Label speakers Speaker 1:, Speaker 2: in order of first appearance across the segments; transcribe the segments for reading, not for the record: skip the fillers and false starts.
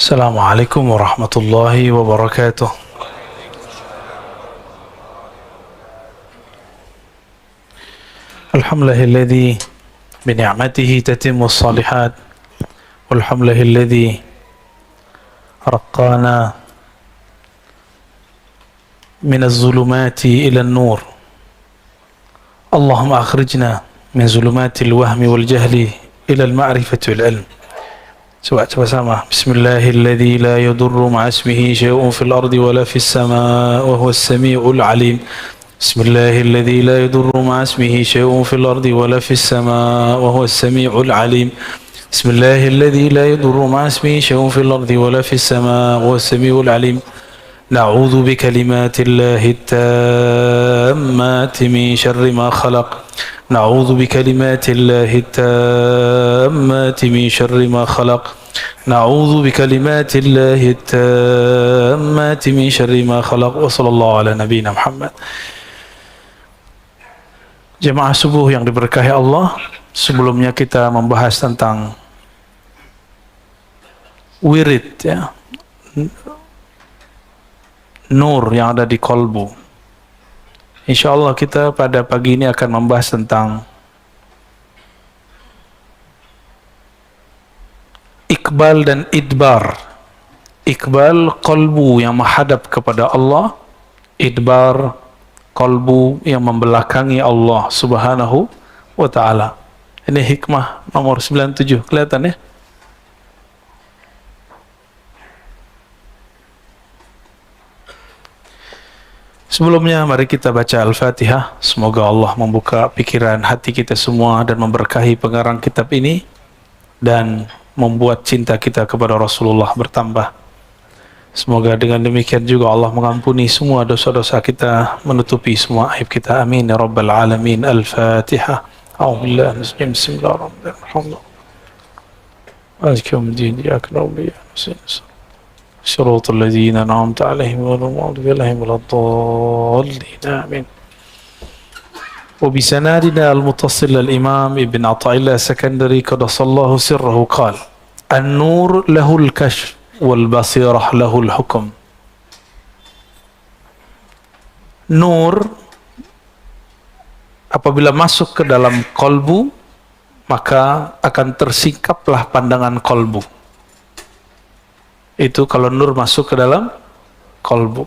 Speaker 1: السلام عليكم ورحمة الله وبركاته. الحمد لله الذي بنعمته تتم الصالحات، والحمد لله الذي رقانا من الظلمات إلى النور. اللهم أخرجنا من ظلمات الوهم والجهل إلى المعرفة والعلم. Coba sama. Bismillahilladzi la yadurru ma'a ismihi syai'un fil ardi wala fis samaa'i wa huwas samii'ul 'aliim. Bismillahilladzi la yadurru ma'a ismihi syai'un fil ardi wala fis samaa'i wa huwas samii'ul 'aliim. Bismillahilladzi la yadurru ma'a ismihi syai'un fil ardi wala fis samaa'i wa huwas samii'ul 'aliim. Na'udzu bikalimatillahi tammati min syarri ma khalaq. نعوذ بكلمات الله التامات من شر ما خلق. نعوذ بكلمات الله التامات من شر ما خلق. وصلى الله على نبينا محمد. Jemaah subuh yang diberkahi Allah, sebelumnya kita membahas tentang wirid, ya, nur yang ada di kolbu. InsyaAllah kita pada pagi ini akan membahas tentang Iqbal dan Idbar. Iqbal, kolbu yang menghadap kepada Allah. Idbar, kolbu yang membelakangi Allah subhanahu wa ta'ala. Ini hikmah nomor 97, kelihatan ya? Sebelumnya mari kita baca Al-Fatihah. Semoga Allah membuka pikiran hati kita semua dan memberkahi pengarang kitab ini dan membuat cinta kita kepada Rasulullah bertambah. Semoga dengan demikian juga Allah mengampuni semua dosa-dosa kita, menutupi semua aib kita. Amin ya rabbal alamin. Al-Fatihah. A'udzubillahi minasyaitonir rajim. Bismillahirrahmanirrahim. Maliki yaumiddin. Iyyaka na'budu wa iyyaka nasta'in. صراط الذين أنعمت عليهم غير المغضوب عليهم ولا الضالين آمين. وبسنادنا المتصل الإمام ابن عطاء الله السكندري قدس الله سره قال: النور له الكشف والبصيرة له الحكم. Nur apabila masuk ke dalam kolbu, maka akan tersingkaplah pandangan kolbu. Itu kalau nur masuk ke dalam kolbu.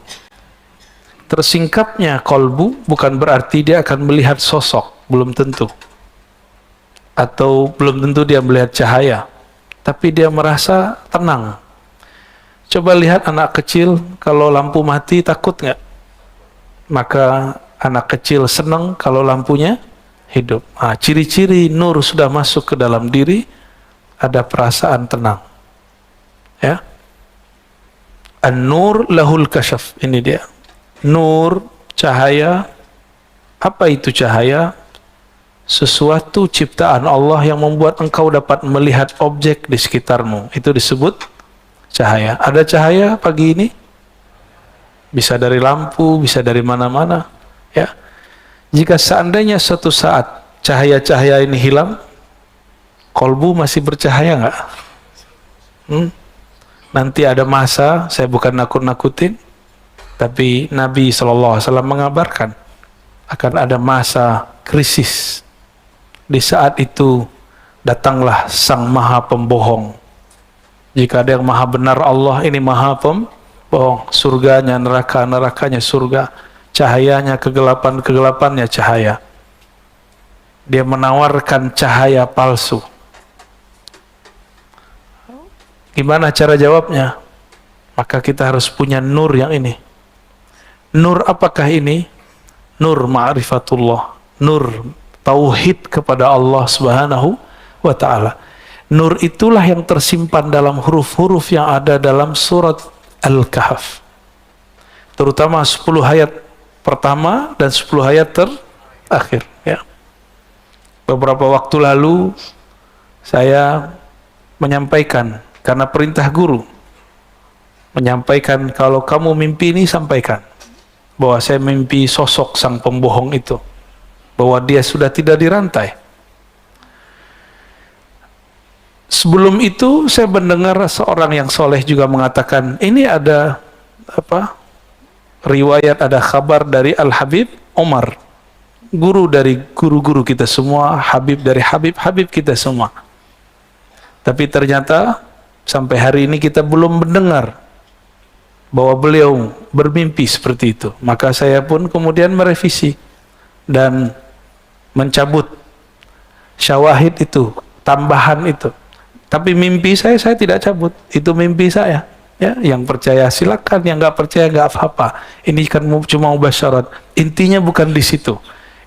Speaker 1: Tersingkapnya kolbu bukan berarti dia akan melihat sosok, belum tentu. Atau belum tentu dia melihat cahaya, tapi dia merasa tenang. Coba lihat anak kecil, kalau lampu mati takut nggak? Maka anak kecil senang kalau lampunya hidup. Nah, ciri-ciri nur sudah masuk ke dalam diri, ada perasaan tenang. Ya. An-nur lahul kasyaf, ini dia. Nur, cahaya. Apa itu cahaya? Sesuatu ciptaan Allah yang membuat engkau dapat melihat objek di sekitarmu. Itu disebut cahaya. Ada cahaya pagi ini? Bisa dari lampu, bisa dari mana-mana. Ya. Jika seandainya suatu saat cahaya-cahaya ini hilang, kolbu masih bercahaya nggak? Nanti ada masa, saya bukan nakut-nakutin, tapi Nabi SAW mengabarkan akan ada masa krisis. Di saat itu datanglah sang maha pembohong. Jika ada yang maha benar Allah, ini maha pembohong. Surganya neraka, nerakanya surga. Cahayanya kegelapan, kegelapannya cahaya. Dia menawarkan cahaya palsu. Gimana cara jawabnya? Maka kita harus punya nur yang ini. Nur apakah ini? Nur ma'rifatullah. Nur tauhid kepada Allah subhanahu wa ta'ala. Nur itulah yang tersimpan dalam huruf-huruf yang ada dalam surat Al-Kahf. Terutama 10 ayat pertama dan 10 ayat terakhir. Ya. Beberapa waktu lalu saya menyampaikan, karena perintah guru, menyampaikan kalau kamu mimpi ini sampaikan bahwa saya mimpi sosok sang pembohong itu, bahwa dia sudah tidak dirantai. Sebelum itu saya mendengar seorang yang soleh juga mengatakan, ini ada apa? Riwayat, ada kabar dari Al-Habib Omar, guru dari guru-guru kita semua, Habib dari Habib kita semua. Tapi ternyata sampai hari ini kita belum mendengar bahwa beliau bermimpi seperti itu. Maka saya pun kemudian merevisi dan mencabut syawahid itu, tambahan itu. Tapi mimpi saya tidak cabut. Itu mimpi saya. Ya, yang percaya silakan, yang nggak percaya nggak apa-apa. Ini kan cuma mubasyarat. Intinya bukan di situ.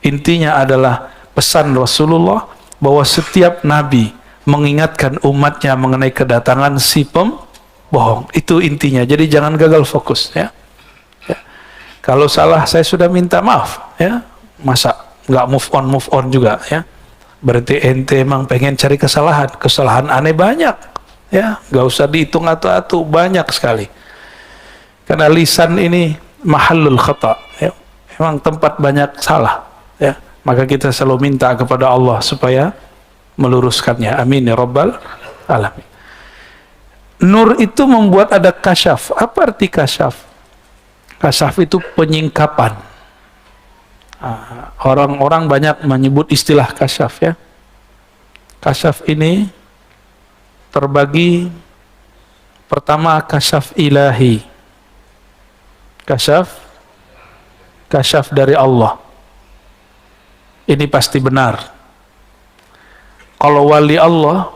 Speaker 1: Intinya adalah pesan Rasulullah bahwa setiap nabi mengingatkan umatnya mengenai kedatangan si pembohong. Itu intinya. Jadi jangan gagal fokus, ya. Ya. Kalau salah saya sudah minta maaf, ya. Masa nggak move on juga, ya. Berarti ente emang pengen cari kesalahan aneh banyak, ya. Nggak usah dihitung atu-atu, banyak sekali. Karena lisan ini mahallul khata, ya. Emang tempat banyak salah, ya. Maka kita selalu minta kepada Allah supaya meluruskannya. Amin ya rabbal alamin. Nur itu membuat ada kasyaf. Apa arti kasyaf? Kasyaf itu penyingkapan. Orang-orang banyak menyebut istilah kasyaf, ya. Kasyaf ini terbagi, pertama kasyaf ilahi, kasyaf dari Allah. Ini pasti benar. Kalau wali Allah,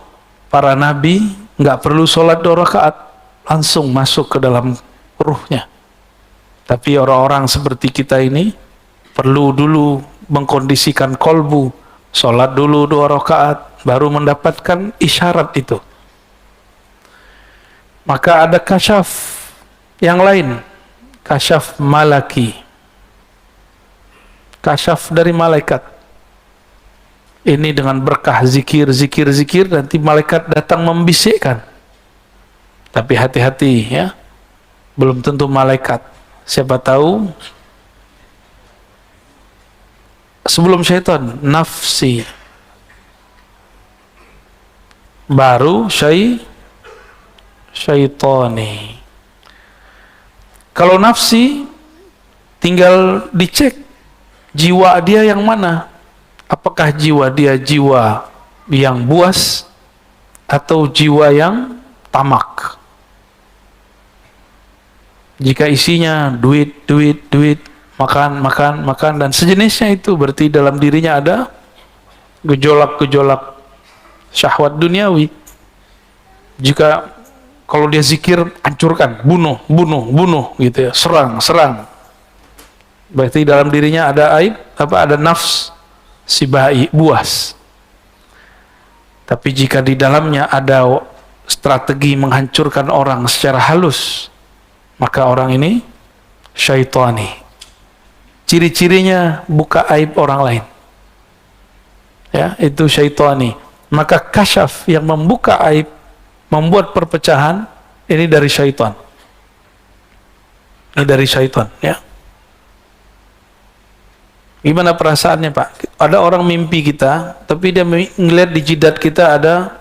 Speaker 1: para nabi nggak perlu sholat 2 rakaat, langsung masuk ke dalam ruhnya. Tapi orang-orang seperti kita ini perlu dulu mengkondisikan kolbu, sholat dulu 2 rakaat, baru mendapatkan isyarat itu. Maka ada kasyaf yang lain, kasyaf malaki, kasyaf dari malaikat. Ini dengan berkah zikir, nanti malaikat datang membisikkan. Tapi hati-hati, ya, belum tentu malaikat. Siapa tahu sebelum syaitan, nafsi, baru syaitani. Kalau nafsi, tinggal dicek jiwa dia yang mana. Apakah jiwa dia jiwa yang buas atau jiwa yang tamak? Jika isinya duit, makan dan sejenisnya, itu berarti dalam dirinya ada gejolak syahwat duniawi. Jika kalau dia zikir, hancurkan, bunuh gitu, ya, serang. Berarti dalam dirinya ada aib, ada nafs si bayi buas. Tapi jika di dalamnya ada strategi menghancurkan orang secara halus, maka orang ini syaitani. Ciri-cirinya buka aib orang lain, ya, itu syaitani. Maka kasyaf yang membuka aib, membuat perpecahan, ini dari syaitan. Ini dari syaitan, ya. Gimana perasaannya, Pak? Ada orang mimpi kita, tapi dia ngeliat di jidat kita ada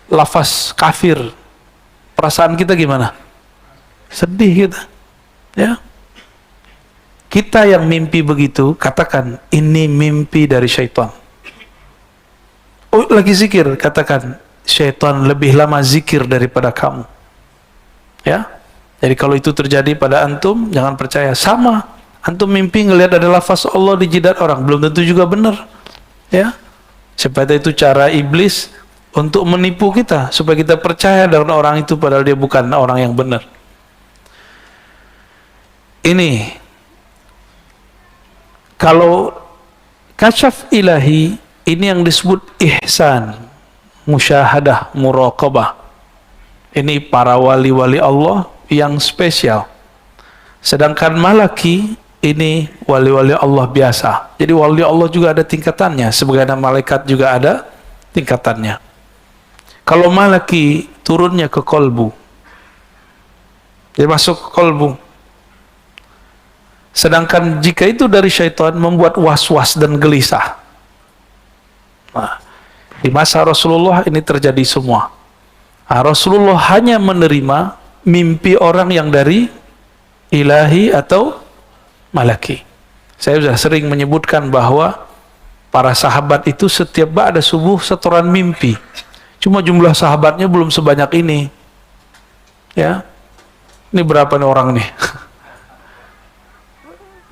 Speaker 1: lafaz kafir. Perasaan kita gimana? Sedih kita, ya. Kita yang mimpi begitu, katakan, ini mimpi dari syaitan. Oh, lagi zikir, katakan, syaitan lebih lama zikir daripada kamu, ya. Jadi kalau itu terjadi pada antum, jangan percaya. Sama, antum mimpi ngelihat ada lafaz Allah di jidat orang, belum tentu juga benar, ya. Seperti itu cara iblis untuk menipu kita, supaya kita percaya dengan orang itu padahal dia bukan orang yang benar. Ini kalau kasyaf ilahi, ini yang disebut ihsan, musyahadah, muraqabah. Ini para wali-wali Allah yang spesial. Sedangkan malaki, ini wali-wali Allah biasa. Jadi wali Allah juga ada tingkatannya, sebagaimana malaikat juga ada tingkatannya. Kalau malaki turunnya ke kolbu, dia masuk ke kolbu. Sedangkan jika itu dari syaitan, membuat was-was dan gelisah. Nah, Di masa Rasulullah ini terjadi semua. Nah, Rasulullah hanya menerima mimpi orang yang dari ilahi atau malaki. Saya sudah sering menyebutkan bahwa para sahabat itu setiap ba'da subuh setoran mimpi. Cuma jumlah sahabatnya belum sebanyak ini. Ya. Ini berapa nih orang nih?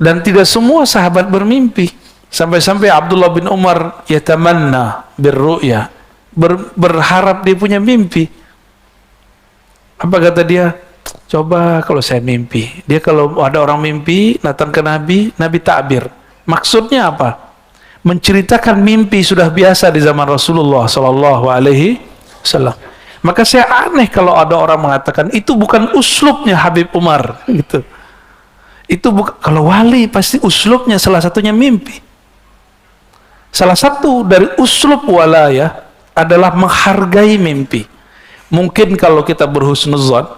Speaker 1: Dan tidak semua sahabat bermimpi. Sampai-sampai Abdullah bin Umar yatamanna birru'ya, berharap dia punya mimpi. Apa kata dia? Coba kalau saya mimpi. Dia kalau ada orang mimpi datang ke Nabi, Nabi takbir. Maksudnya apa? Menceritakan mimpi sudah biasa di zaman Rasulullah sallallahu alaihi wasallam. Maka saya aneh kalau ada orang mengatakan itu bukan uslubnya Habib Umar gitu. Itu bukan, kalau wali pasti uslubnya salah satunya mimpi. Salah satu dari uslub walaya adalah menghargai mimpi. Mungkin kalau kita berhusnuzan,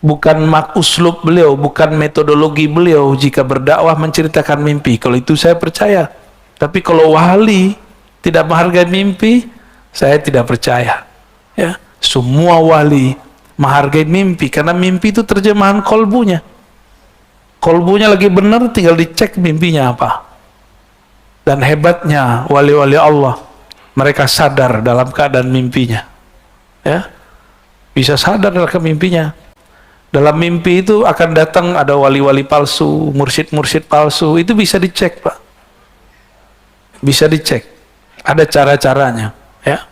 Speaker 1: bukan uslub beliau, bukan metodologi beliau jika berdakwah menceritakan mimpi. Kalau itu saya percaya. Tapi kalau wali tidak menghargai mimpi, saya tidak percaya. Ya, semua wali menghargai mimpi karena mimpi itu terjemahan kolbunya. Kolbunya lagi benar, tinggal dicek mimpinya apa. Dan hebatnya wali-wali Allah, mereka sadar dalam keadaan mimpinya. Ya, bisa sadar dalam mimpinya. Dalam mimpi itu akan datang ada wali-wali palsu, mursyid-mursyid palsu, itu bisa dicek, Pak. Bisa dicek. Ada cara-caranya, ya.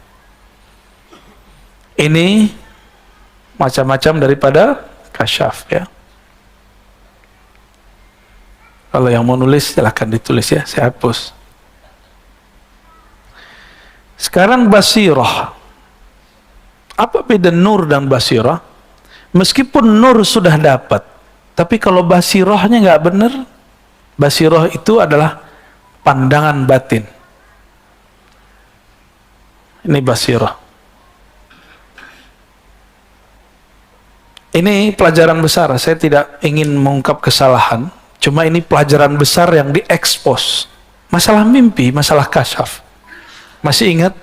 Speaker 1: Ini macam-macam daripada kasyaf, ya. Kalau yang mau nulis silahkan ditulis ya, saya hapus. Sekarang basirah. Apa beda nur dan basirah? Meskipun nur sudah dapat, tapi kalau basirahnya nggak benar, basirah itu adalah pandangan batin. Ini basirah. Ini pelajaran besar, saya tidak ingin mengungkap kesalahan, cuma ini pelajaran besar yang diekspos. Masalah mimpi, masalah kasyaf. Masih ingat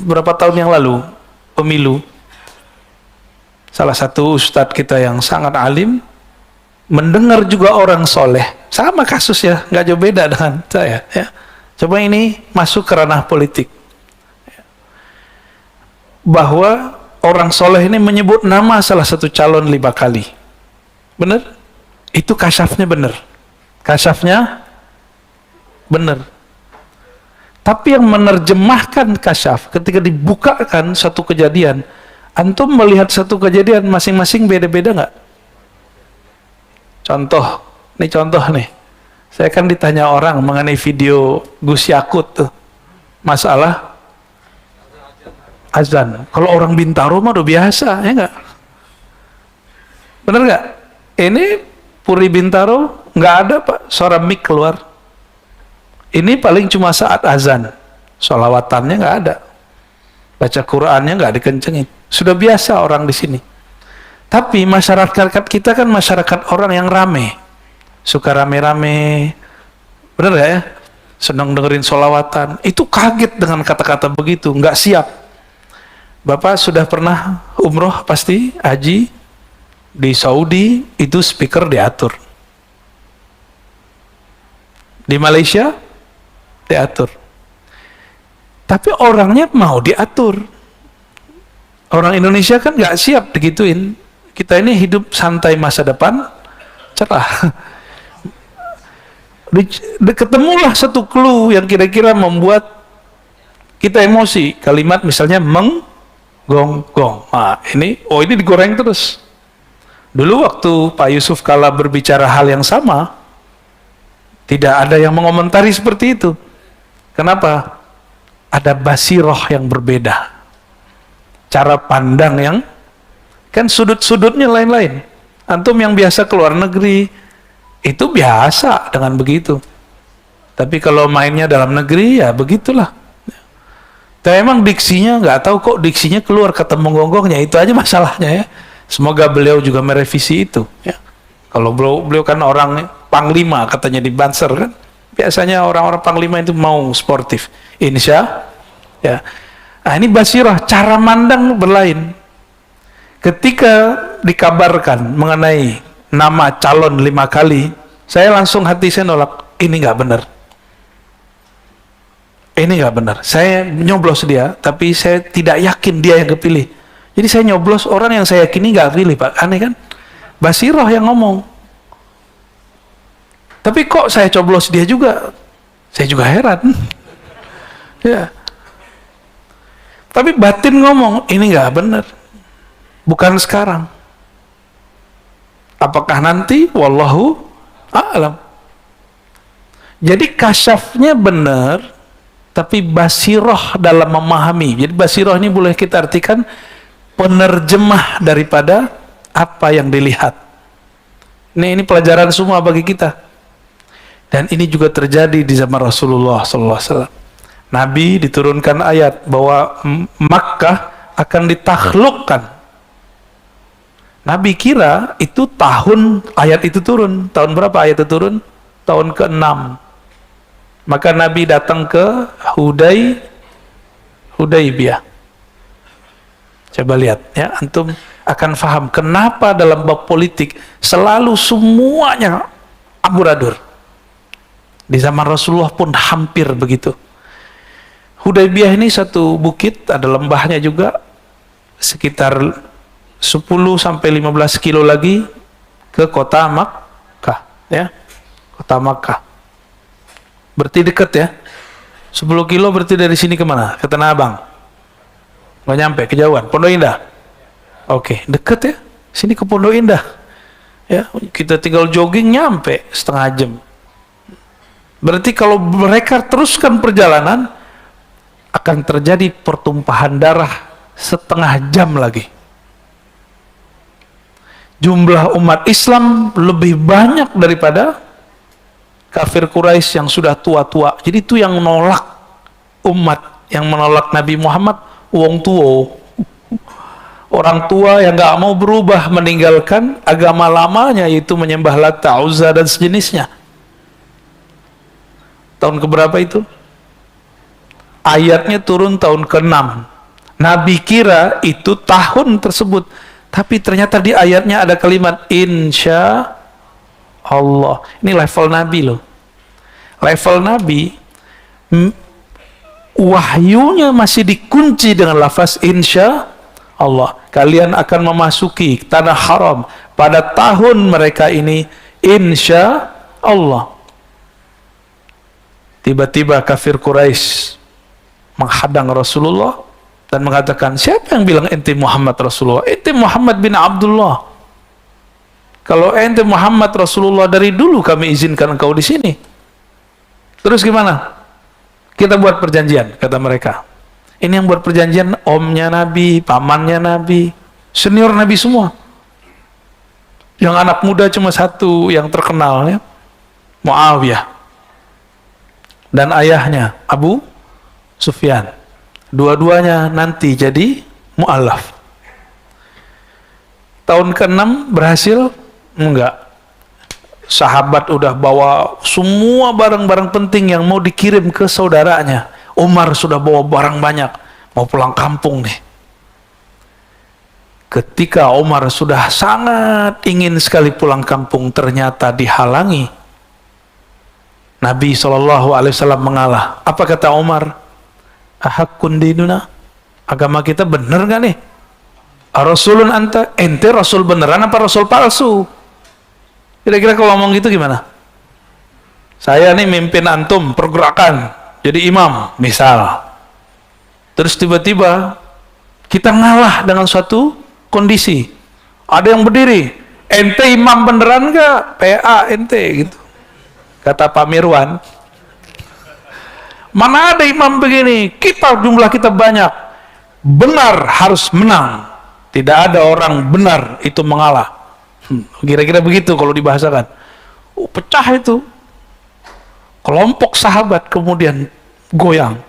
Speaker 1: berapa tahun yang lalu pemilu, salah satu ustadz kita yang sangat alim mendengar juga orang soleh, sama kasus ya, nggak jauh beda dengan saya ya. Coba ini masuk ke ranah politik, bahwa orang soleh ini menyebut nama salah satu calon 5 kali, benar? Itu kasyafnya benar, kasyafnya benar. Tapi yang menerjemahkan kasyaf ketika dibukakan satu kejadian, antum melihat satu kejadian masing-masing beda-beda nggak? Contoh, saya kan ditanya orang mengenai video Gus Yakut tuh, masalah azan. Kalau orang Bintaro mah udah biasa, ya nggak? Bener nggak? Ini Puri Bintaro nggak ada Pak suara mic keluar. Ini paling cuma saat azan, sholawatannya nggak ada, baca Qurannya nggak dikencengin. Sudah biasa orang di sini. Tapi masyarakat kita kan masyarakat orang yang rame, suka rame-rame, bener gak ya? Senang dengerin sholawatan. Itu kaget dengan kata-kata begitu, nggak siap. Bapak sudah pernah umroh pasti, haji di Saudi, itu speaker diatur. Di Malaysia diatur. Tapi orangnya mau diatur. Orang Indonesia kan nggak siap digituin. Kita ini hidup santai, masa depan cerah. Ketemulah satu clue yang kira-kira membuat kita emosi. Kalimat misalnya menggonggong. Nah, ini digoreng terus. Dulu waktu Pak Yusuf Kala berbicara hal yang sama, tidak ada yang mengomentari seperti itu. Kenapa? Ada basirah yang berbeda, cara pandang yang kan sudut-sudutnya lain-lain. Antum yang biasa keluar negeri itu biasa dengan begitu, tapi kalau mainnya dalam negeri ya begitulah. Tapi emang diksinya nggak tahu kok diksinya keluar kata menggonggongnya, itu aja masalahnya ya. Semoga beliau juga merevisi itu ya. Kalau beliau kan orang panglima katanya di Banser kan, Biasanya orang-orang panglima itu mau sportif. Insya, ya. Nah, ini basirah, cara mandang berlain. Ketika dikabarkan mengenai nama calon 5 kali, saya langsung hati saya nolak. Ini nggak benar. Ini nggak benar. Saya nyoblos dia, tapi saya tidak yakin dia yang kepilih. Jadi saya nyoblos orang yang saya yakini nggak pilih, Pak. Aneh kan? Basirah yang ngomong. Tapi kok saya coblos dia juga? Saya juga heran. Ya. Tapi batin ngomong, ini nggak benar. Bukan sekarang. Apakah nanti? Wallahu a'lam. Jadi kasyafnya benar, tapi basirah dalam memahami. Jadi basirah ini boleh kita artikan penerjemah daripada apa yang dilihat. Ini pelajaran semua bagi kita. Dan ini juga terjadi di zaman Rasulullah SAW. Nabi diturunkan ayat bahwa Makkah akan ditaklukkan. Nabi kira itu tahun ayat itu turun. Tahun berapa ayat itu turun? Tahun ke-6. Maka Nabi datang ke Hudaybiyah. Coba lihat ya, antum akan faham kenapa dalam bab politik selalu semuanya amburadul. Di zaman Rasulullah pun hampir begitu. Hudaybiyah ini satu bukit, ada lembahnya juga, sekitar 10 sampai 15 kilo lagi ke kota Makkah, ya. Kota Makkah. Berarti dekat ya. 10 kilo berarti dari sini kemana? Ke Tanah Abang. Nggak nyampe, kejauhan. Pondok Indah. Oke, dekat ya. Sini ke Pondok Indah. Ya, kita tinggal jogging nyampe setengah jam. Berarti kalau mereka teruskan perjalanan, akan terjadi pertumpahan darah setengah jam lagi. Jumlah umat Islam lebih banyak daripada kafir Quraisy yang sudah tua-tua. Jadi itu yang menolak umat, yang menolak Nabi Muhammad, wong tua. Orang tua yang gak mau berubah, meninggalkan agama lamanya, yaitu menyembah Lata, Uzza, dan sejenisnya. Tahun keberapa itu? Ayatnya turun tahun ke-6. Nabi kira itu tahun tersebut, tapi ternyata di ayatnya ada kalimat insya Allah. Ini level Nabi loh. Level Nabi, wahyunya masih dikunci dengan lafaz insya Allah. Kalian akan memasuki tanah haram pada tahun mereka ini insya Allah. Tiba-tiba kafir Quraisy menghadang Rasulullah dan mengatakan, siapa yang bilang ente Muhammad Rasulullah? Ente Muhammad bin Abdullah. Kalau ente Muhammad Rasulullah, dari dulu kami izinkan engkau di sini. Terus gimana? Kita buat perjanjian, kata mereka. Ini yang buat perjanjian omnya Nabi, pamannya Nabi, senior Nabi semua. Yang anak muda cuma satu yang terkenal, ya, Muawiyah. Dan ayahnya Abu Sufyan. Dua-duanya nanti jadi mu'alaf. Tahun ke-6 berhasil? Enggak. Sahabat udah bawa semua barang-barang penting yang mau dikirim ke saudaranya. Umar sudah bawa barang banyak, mau pulang kampung nih. Ketika Umar sudah sangat ingin sekali pulang kampung, ternyata dihalangi. Nabi SAW mengalah. Apa kata Umar? Ahakkun dinuna? Agama kita bener gak nih? Rasulun anta? Ente Rasul beneran apa Rasul palsu? Kira-kira kalau ngomong gitu gimana? Saya nih mimpin antum pergerakan, jadi imam misal. Terus tiba-tiba kita ngalah dengan suatu kondisi. Ada yang berdiri, ente imam beneran gak? PA ente gitu. Kata Pak Mirwan, mana ada imam begini, kita jumlah kita banyak, benar harus menang, tidak ada orang benar itu mengalah. Kira-kira begitu kalau dibahasakan. Pecah itu, kelompok sahabat kemudian goyang.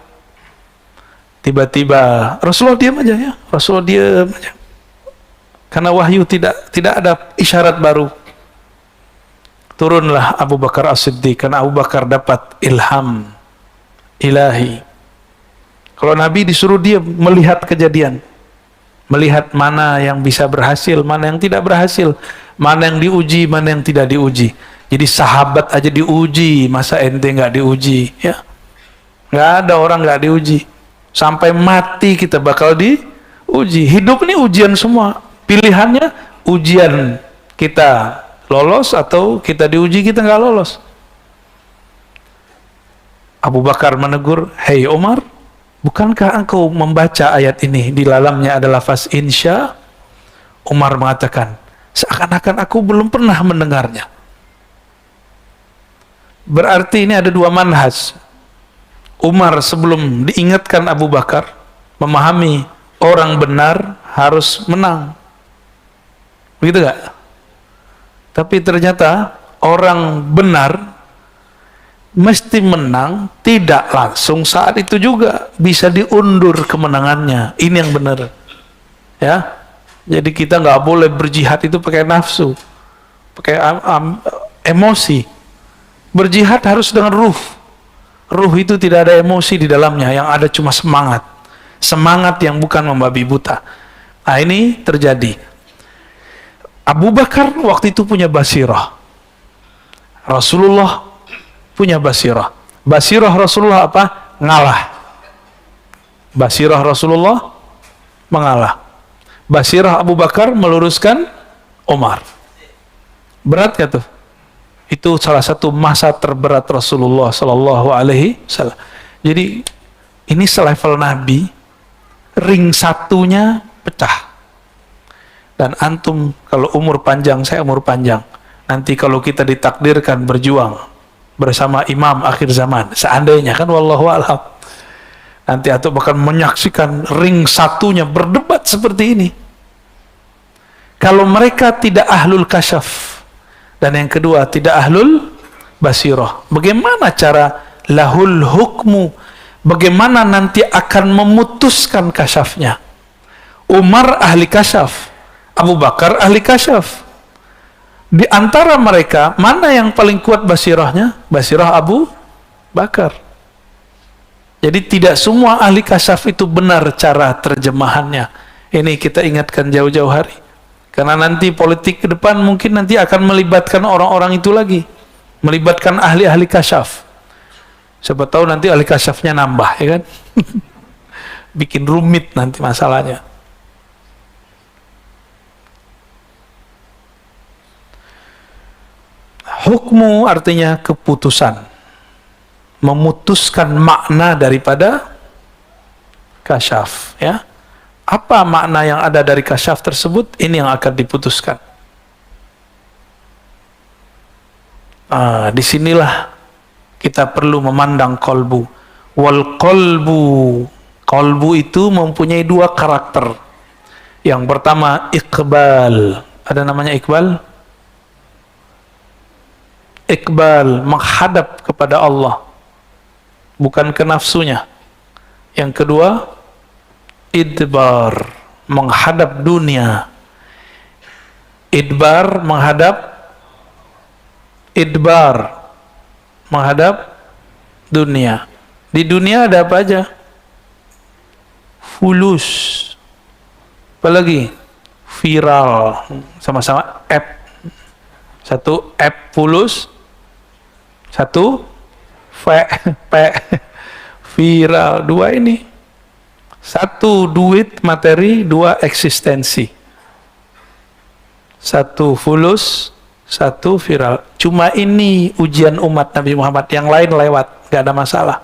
Speaker 1: Tiba-tiba Rasulullah diam aja ya, Rasulullah diam aja, karena wahyu tidak ada isyarat baru. turunlah Abu Bakar As-Siddiq, karena Abu Bakar dapat ilham ilahi. Kalau Nabi disuruh dia melihat kejadian, melihat mana yang bisa berhasil, mana yang tidak berhasil, mana yang diuji, mana yang tidak diuji. Jadi sahabat aja diuji, masa ente nggak diuji? Ya, nggak ada orang nggak diuji. Sampai mati kita bakal diuji. Hidup ini ujian semua. Pilihannya ujian, kita lolos atau kita diuji kita nggak lolos. Abu Bakar menegur, hei Umar, bukankah engkau membaca ayat ini? Di dalamnya ada lafaz insya. Umar mengatakan, seakan-akan aku belum pernah mendengarnya. Berarti ini ada dua manhaj. Umar sebelum diingatkan Abu Bakar memahami orang benar harus menang. Begitu gak? Tapi ternyata orang benar mesti menang tidak langsung saat itu juga, bisa diundur kemenangannya. Ini yang benar. Ya. Jadi kita nggak boleh berjihad itu pakai nafsu, pakai emosi. Berjihad harus dengan ruh. Ruh itu tidak ada emosi di dalamnya, yang ada cuma semangat. Semangat yang bukan membabi buta. Nah, ini terjadi. Abu Bakar waktu itu punya basirah. Rasulullah punya basirah. Basirah Rasulullah apa? Ngalah. Basirah Rasulullah mengalah. Basirah Abu Bakar meluruskan Umar. Berat gak tuh? Itu salah satu masa terberat Rasulullah Sallallahu Alaihi Wasallam. Jadi ini selevel Nabi, ring satunya pecah. Dan antum kalau umur panjang, saya umur panjang. Nanti kalau kita ditakdirkan berjuang bersama imam akhir zaman, seandainya kan, wallahu a'lam, nanti antum akan menyaksikan ring satunya berdebat seperti ini. Kalau mereka tidak ahlul kasyaf, dan yang kedua tidak ahlul basirah, bagaimana cara lahul hukmu, bagaimana nanti akan memutuskan kasyafnya? Umar ahli kasyaf, Abu Bakar ahli kasyaf. Di antara mereka mana yang paling kuat basirahnya? Basirah Abu Bakar. Jadi tidak semua ahli kasyaf itu benar cara terjemahannya. Ini kita ingatkan jauh-jauh hari. Karena nanti politik ke depan mungkin nanti akan melibatkan orang-orang itu lagi. Melibatkan ahli-ahli kasyaf. Siapa tahu nanti ahli kasyafnya nambah, ya kan? Bikin rumit nanti masalahnya. Hukmu artinya keputusan. Memutuskan makna daripada kasyaf, ya. Apa makna yang ada dari kasyaf tersebut? Ini yang akan diputuskan. Disinilah kita perlu memandang kolbu. Wal kolbu, kolbu itu mempunyai dua karakter. Yang pertama iqbal. Ada namanya iqbal? Iqbal, menghadap kepada Allah, bukan ke nafsunya. Yang kedua idbar, menghadap dunia. Idbar menghadap, idbar menghadap dunia. Di dunia ada apa aja? Fulus, apalagi viral, sama-sama app. Satu app fulus, satu viral. Dua ini, satu duit materi, dua eksistensi. Satu fulus, satu viral. Cuma ini ujian umat Nabi Muhammad, yang lain lewat, gak ada masalah.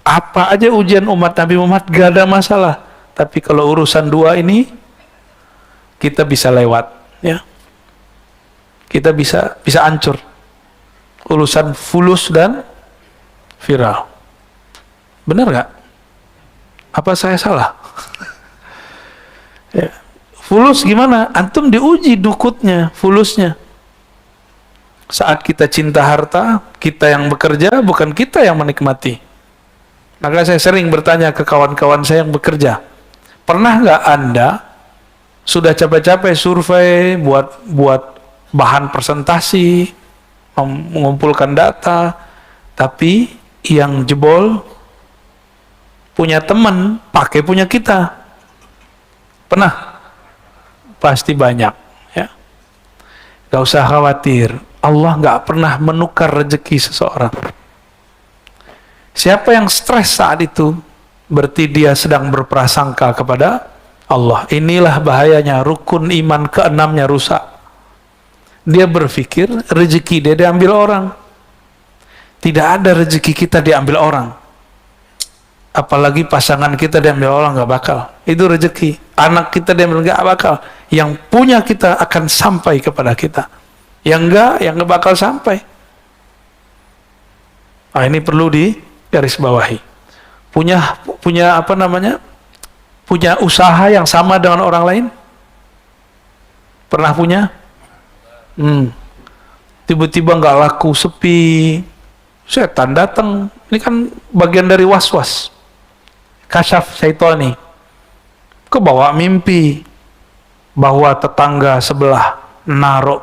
Speaker 1: Apa aja ujian umat Nabi Muhammad gak ada masalah. Tapi kalau urusan dua ini kita bisa lewat, ya. Kita bisa hancur. Urusan fulus dan viral. Benar gak? Apa saya salah? Ya. Fulus gimana? Antum diuji dukutnya, fulusnya. Saat kita cinta harta, kita yang bekerja, bukan kita yang menikmati. Maka saya sering bertanya ke kawan-kawan saya yang bekerja, pernah nggak Anda sudah capek-capek survei buat bahan presentasi, mengumpulkan data, tapi yang jebol punya teman, pakai punya kita. Pernah? Pasti banyak. Ya. Gak usah khawatir, Allah gak pernah menukar rezeki seseorang. Siapa yang stres saat itu, berarti dia sedang berprasangka kepada Allah. Inilah bahayanya, rukun iman keenamnya rusak. Dia berpikir rezeki dia diambil orang. Tidak ada rezeki kita diambil orang. Apalagi pasangan kita diambil orang, gak bakal. Itu rezeki. Anak kita diambil, gak bakal. Yang punya kita akan sampai kepada kita. Yang gak bakal sampai. Nah, ini perlu digarisbawahi. Punya apa namanya? Punya usaha yang sama dengan orang lain? Pernah punya? Tiba-tiba nggak laku, sepi, setan datang. Ini kan bagian dari was-was, kasyaf syaitani. Kebawa mimpi bahwa tetangga sebelah naruh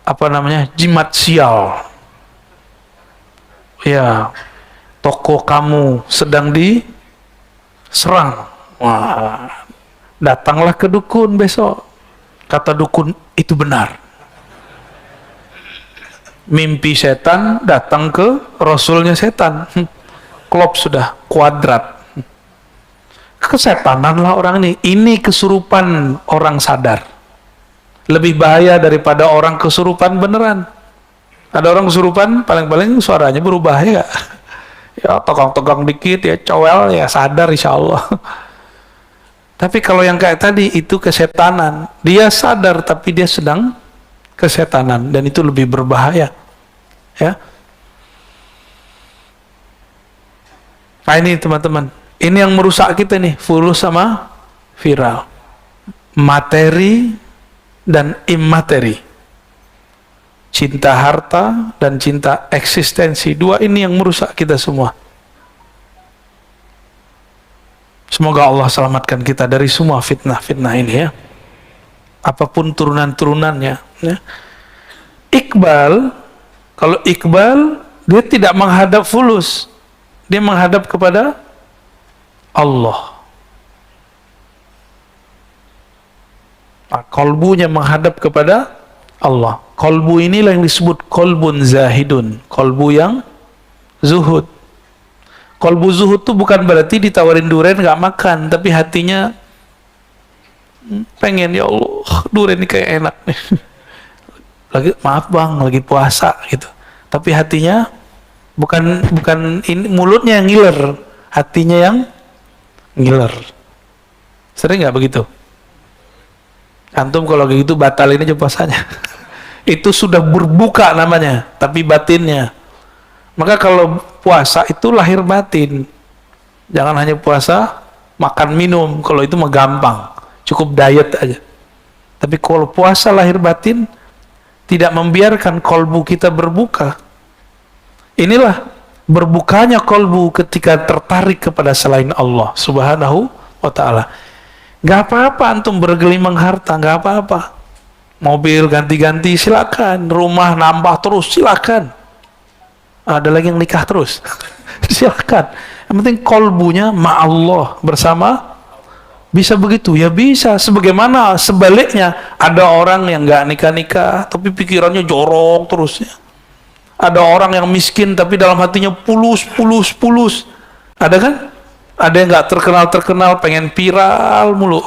Speaker 1: apa namanya, jimat sial. Ya, toko kamu sedang diserang. Wah, datanglah ke dukun besok. Kata dukun, itu benar. Mimpi setan datang ke rasulnya setan. Klop sudah, kuadrat. Kesetanan lah orang ini. Ini kesurupan orang sadar. Lebih bahaya daripada orang kesurupan beneran. Ada orang kesurupan, paling-paling suaranya berubah ya. Ya, tegang-tegang dikit ya, cowel ya, sadar insya Allah. Tapi kalau yang kayak tadi, itu kesetanan. Dia sadar, tapi dia sedang kesetanan. Dan itu lebih berbahaya. Ya. Nah ini teman-teman, ini yang merusak kita nih, fulus sama viral. Materi dan imateri. Cinta harta dan cinta eksistensi. Dua ini yang merusak kita semua. Semoga Allah selamatkan kita dari semua fitnah-fitnah ini ya. Apapun turunan-turunannya. Ya. Iqbal, kalau Iqbal, dia tidak menghadap fulus. Dia menghadap kepada Allah. Nah, kolbunya menghadap kepada Allah. Kolbu inilah yang disebut kolbun zahidun. Kolbu yang zuhud. Kolbu zuhud itu bukan berarti ditawarin durian nggak makan, tapi hatinya pengen, ya Allah, durian ini kayak enak nih. Lagi maaf bang, lagi puasa gitu. Tapi hatinya bukan ini, mulutnya yang ngiler, hatinya yang ngiler. Sering nggak begitu? Antum kalau gitu batalin aja puasanya. Itu sudah berbuka namanya, tapi batinnya. Maka kalau puasa itu lahir batin. Jangan hanya puasa makan minum, kalau itu mah gampang, cukup diet aja. Tapi kalau puasa lahir batin, tidak membiarkan kolbu kita berbuka. Inilah berbukanya kolbu ketika tertarik kepada selain Allah Subhanahu wa ta'ala. Gak apa-apa antum bergelimang harta, gak apa-apa. Mobil ganti-ganti silakan, rumah nambah terus silakan. Ada lagi yang nikah terus. Silakan. Yang penting kolbunya ma'allah, bersama. Bisa begitu? Ya bisa. Sebagaimana sebaliknya, ada orang yang gak nikah-nikah tapi pikirannya jorok terus ya. Ada orang yang miskin tapi dalam hatinya pulus. Ada kan? Ada yang gak terkenal, pengen viral mulu.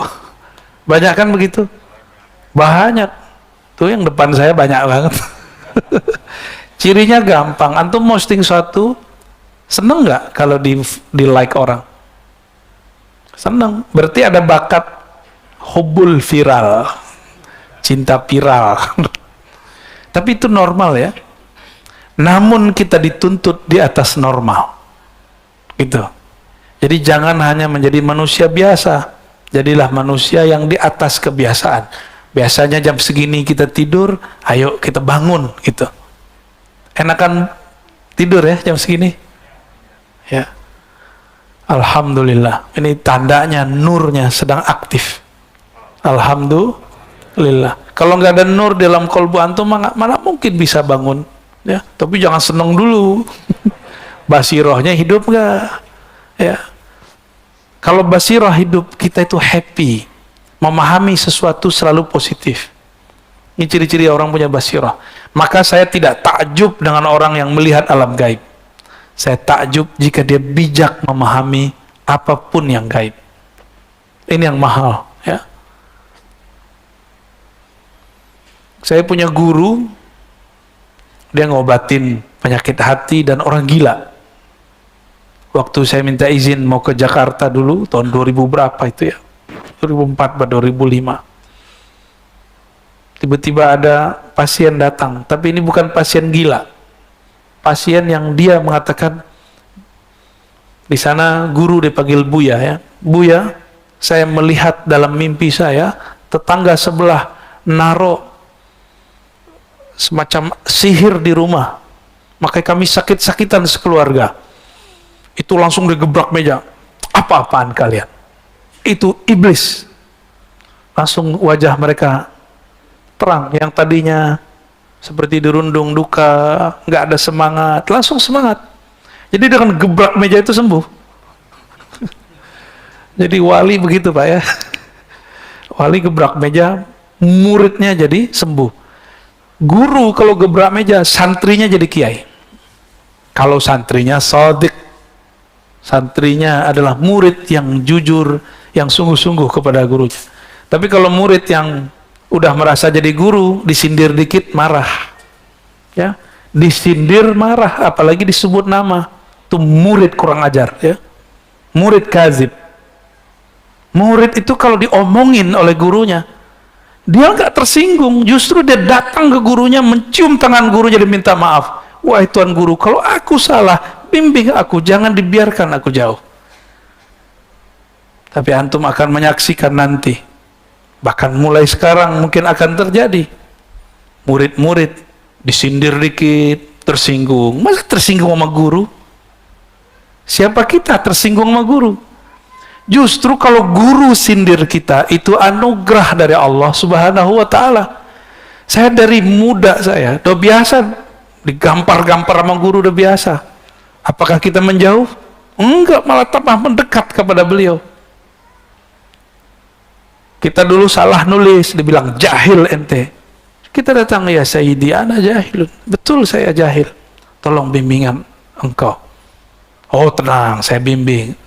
Speaker 1: Banyak kan begitu? Banyak. Tuh yang depan saya banyak banget. Cirinya gampang. Antum posting suatu, seneng nggak kalau di like orang? Seneng. Berarti ada bakat hubul viral, cinta viral. Tapi itu normal ya. Namun kita dituntut di atas normal. Gitu. Jadi jangan hanya menjadi manusia biasa. Jadilah manusia yang di atas kebiasaan. Biasanya jam segini kita tidur, ayo kita bangun gitu. Enakan tidur ya jam segini? Ya. Alhamdulillah. Ini tandanya nurnya sedang aktif. Alhamdulillah. lillah. Kalau nggak ada nur dalam kolbu antum, mana mungkin bisa bangun. Ya, tapi jangan seneng dulu. Basirohnya hidup nggak? Ya. Kalau basiroh hidup, kita itu happy, memahami sesuatu selalu positif. Ini ciri-ciri orang punya basiroh. Maka saya tidak takjub dengan orang yang melihat alam gaib. Saya takjub jika dia bijak memahami apapun yang gaib. Ini yang mahal, ya. Saya punya guru, dia ngobatin penyakit hati dan orang gila. Waktu saya minta izin mau ke Jakarta dulu, tahun 2000 berapa itu ya? 2004 atau 2005. Tiba-tiba ada pasien datang, tapi ini bukan pasien gila. Pasien yang dia mengatakan, di sana guru dipanggil Buya ya. Buya, saya melihat dalam mimpi saya, tetangga sebelah naruh semacam sihir di rumah. Makanya kami sakit-sakitan sekeluarga. Itu langsung digebrak meja. Apa-apaan kalian? Itu iblis. Langsung wajah mereka terang. Yang tadinya seperti dirundung duka, nggak ada semangat, langsung semangat. Jadi dengan gebrak meja itu sembuh. Jadi wali begitu Pak ya. Wali gebrak meja, muridnya jadi sembuh. Guru kalau gebrak meja, santrinya jadi kiai. Kalau santrinya shadiq, santrinya adalah murid yang jujur, yang sungguh-sungguh kepada gurunya. Tapi kalau murid yang udah merasa jadi guru, disindir dikit marah, ya, disindir marah, apalagi disebut nama, itu murid kurang ajar, ya, murid kazib. Murid itu kalau diomongin oleh gurunya, dia nggak tersinggung, justru dia datang ke gurunya, mencium tangan gurunya dan minta maaf. Wahai Tuan Guru, kalau aku salah, bimbing aku, jangan dibiarkan aku jauh. Tapi antum akan menyaksikan nanti, bahkan mulai sekarang mungkin akan terjadi, murid-murid disindir dikit, tersinggung. Masa tersinggung sama guru? Siapa kita tersinggung sama guru? Justru kalau guru sindir kita, itu anugerah dari Allah Subhanahu wa ta'ala. Saya dari muda saya udah biasa digampar-gampar sama guru, udah biasa. Apakah kita menjauh? Enggak, malah tambah mendekat kepada beliau. Kita dulu salah nulis, dibilang jahil ente. Kita datang, ya Sayyidi, ana jahilun. Betul, saya jahil. Tolong bimbingan engkau. Oh tenang, saya bimbing.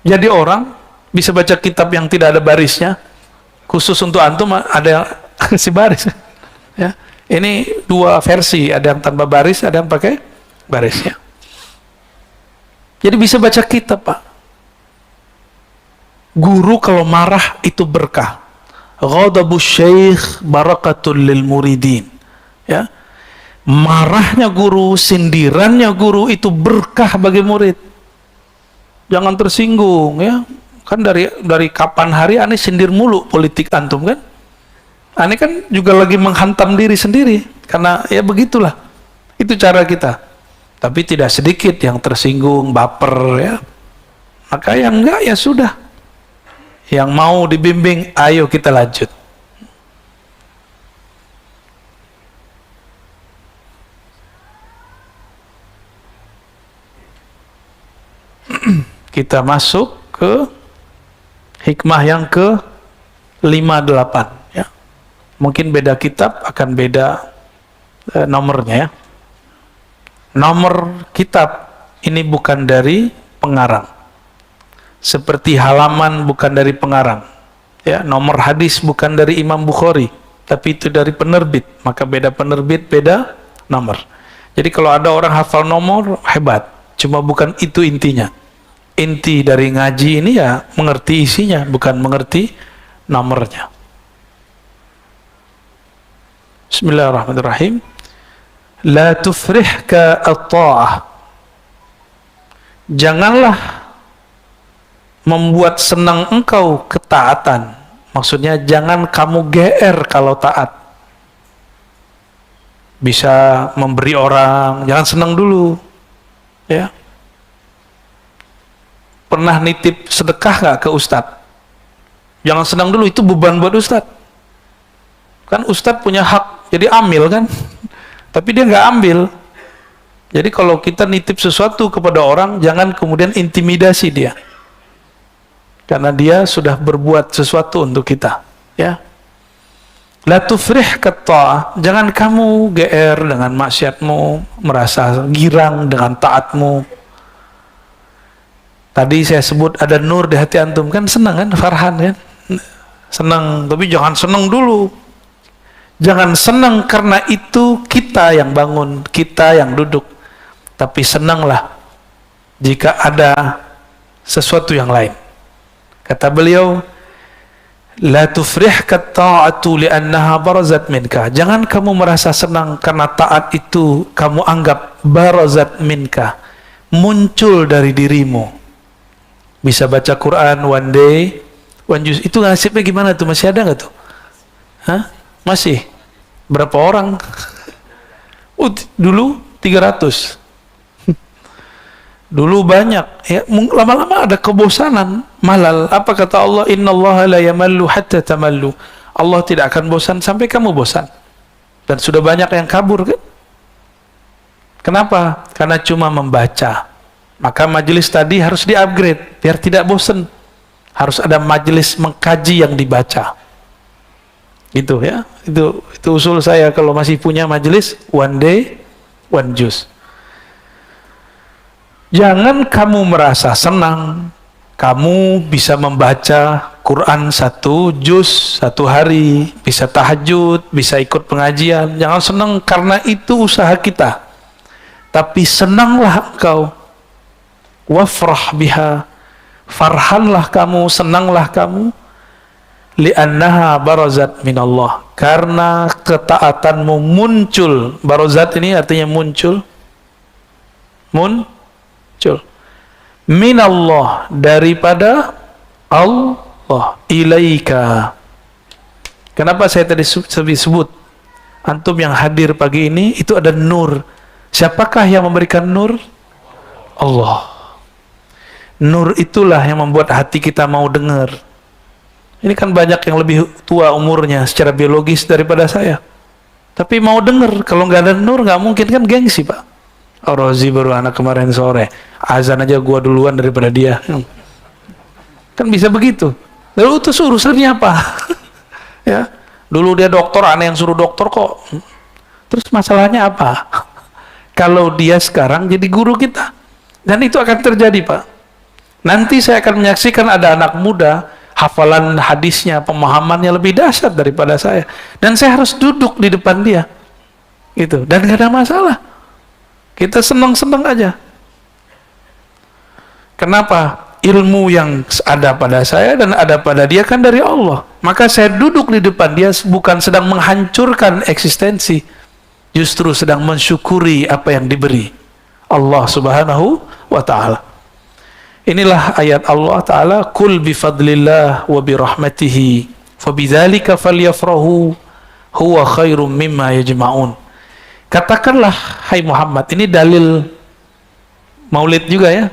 Speaker 1: Jadi orang bisa baca kitab yang tidak ada barisnya, khusus untuk antum ada si baris. Ya. Ini dua versi, ada yang tanpa baris, ada yang pakai barisnya. Jadi bisa baca kitab Pak. Guru kalau marah itu berkah. Ghadabu syekh barakatul lil muridin. Ya. Marahnya guru, sindirannya guru itu berkah bagi murid. Jangan tersinggung ya. Kan dari kapan hari aneh sindir mulu politik antum kan? Aneh kan juga lagi menghantam diri sendiri karena ya begitulah. Itu cara kita. Tapi tidak sedikit yang tersinggung, baper ya. Maka yang enggak ya sudah. Yang mau dibimbing, ayo kita lanjut. Kita masuk ke hikmah yang ke 58 ya. Mungkin beda kitab akan beda nomornya ya. Nomor kitab ini bukan dari pengarang. Seperti halaman bukan dari pengarang. Ya, nomor hadis bukan dari Imam Bukhari, tapi itu dari penerbit. Maka beda penerbit, beda nomor. Jadi kalau ada orang hafal nomor, hebat. Cuma bukan itu intinya. Inti dari ngaji ini ya mengerti isinya, bukan mengerti nomornya. Bismillahirrahmanirrahim. La tufrihka at-ta'ah. Janganlah membuat senang engkau ketaatan. Maksudnya jangan kamu GR kalau taat. Bisa memberi orang, jangan senang dulu. Ya. Pernah nitip sedekah nggak ke ustadz? Jangan senang dulu, itu beban buat ustadz. Kan ustadz punya hak jadi amil kan, tapi dia nggak ambil. Jadi kalau kita nitip sesuatu kepada orang, jangan kemudian intimidasi dia, karena dia sudah berbuat sesuatu untuk kita, ya. La tufrih katta'ah, jangan kamu GR dengan maksiatmu, merasa girang dengan taatmu. Tadi saya sebut ada nur di hati antum, kan senang kan, Farhan kan, senang, tapi jangan senang dulu. Jangan senang karena itu kita yang bangun, kita yang duduk, tapi senanglah jika ada sesuatu yang lain. Kata beliau, la tufrihka ta'atu li'annaha barazat minka, jangan kamu merasa senang karena taat itu kamu anggap barazat minka, muncul dari dirimu. Bisa baca Quran one day, one juz, itu nasibnya gimana tuh? Masih ada nggak tuh? Hah? Masih? Berapa orang? Dulu 300. Dulu banyak, ya, lama-lama ada kebosanan, malal. Apa kata Allah? Innallaha la yamallu hatta tamallu. Allah tidak akan bosan sampai kamu bosan. Dan sudah banyak yang kabur kan? Kenapa? Karena cuma membaca. Maka majelis tadi harus di-upgrade biar tidak bosan. Harus ada majelis mengkaji yang dibaca. Gitu ya. Itu usul saya kalau masih punya majelis one day, one juz. Jangan kamu merasa senang kamu bisa membaca Quran 1 juz 1 hari, bisa tahajud, bisa ikut pengajian. Jangan senang karena itu usaha kita, tapi senanglah engkau, wafrah biha, farhanlah kamu, senanglah kamu, li'annaha barazat minallah, karena ketaatanmu muncul. Barazat ini artinya muncul, minallah, daripada Allah, ilaika. Kenapa saya tadi sebut antum yang hadir pagi ini itu ada nur. Siapakah yang memberikan nur? Allah. Nur itulah yang membuat hati kita mau dengar. Ini kan banyak yang lebih tua umurnya secara biologis daripada saya, tapi mau dengar. Kalau nggak ada nur nggak mungkin kan, gengsi Pak. Rozi baru anak kemarin sore, azan aja gua duluan daripada dia. Kan bisa begitu. Lalu itu urusannya apa? Ya, dulu dia dokter, aneh yang suruh dokter kok. Terus masalahnya apa? Kalau dia sekarang jadi guru kita, dan itu akan terjadi Pak. Nanti saya akan menyaksikan ada anak muda, hafalan hadisnya, pemahamannya lebih dahsyat daripada saya, dan saya harus duduk di depan dia, gitu. Dan gak ada masalah. Kita senang-senang aja. Kenapa? Ilmu yang ada pada saya dan ada pada dia kan dari Allah. Maka saya duduk di depan dia bukan sedang menghancurkan eksistensi, justru sedang mensyukuri apa yang diberi Allah Subhanahu wa ta'ala. Inilah ayat Allah Ta'ala, kul bifadlillah wa birahmatihi fabidzalika falyafrahu huwa khairum mimma yajma'un. Katakanlah, hai Muhammad, ini dalil maulid juga ya.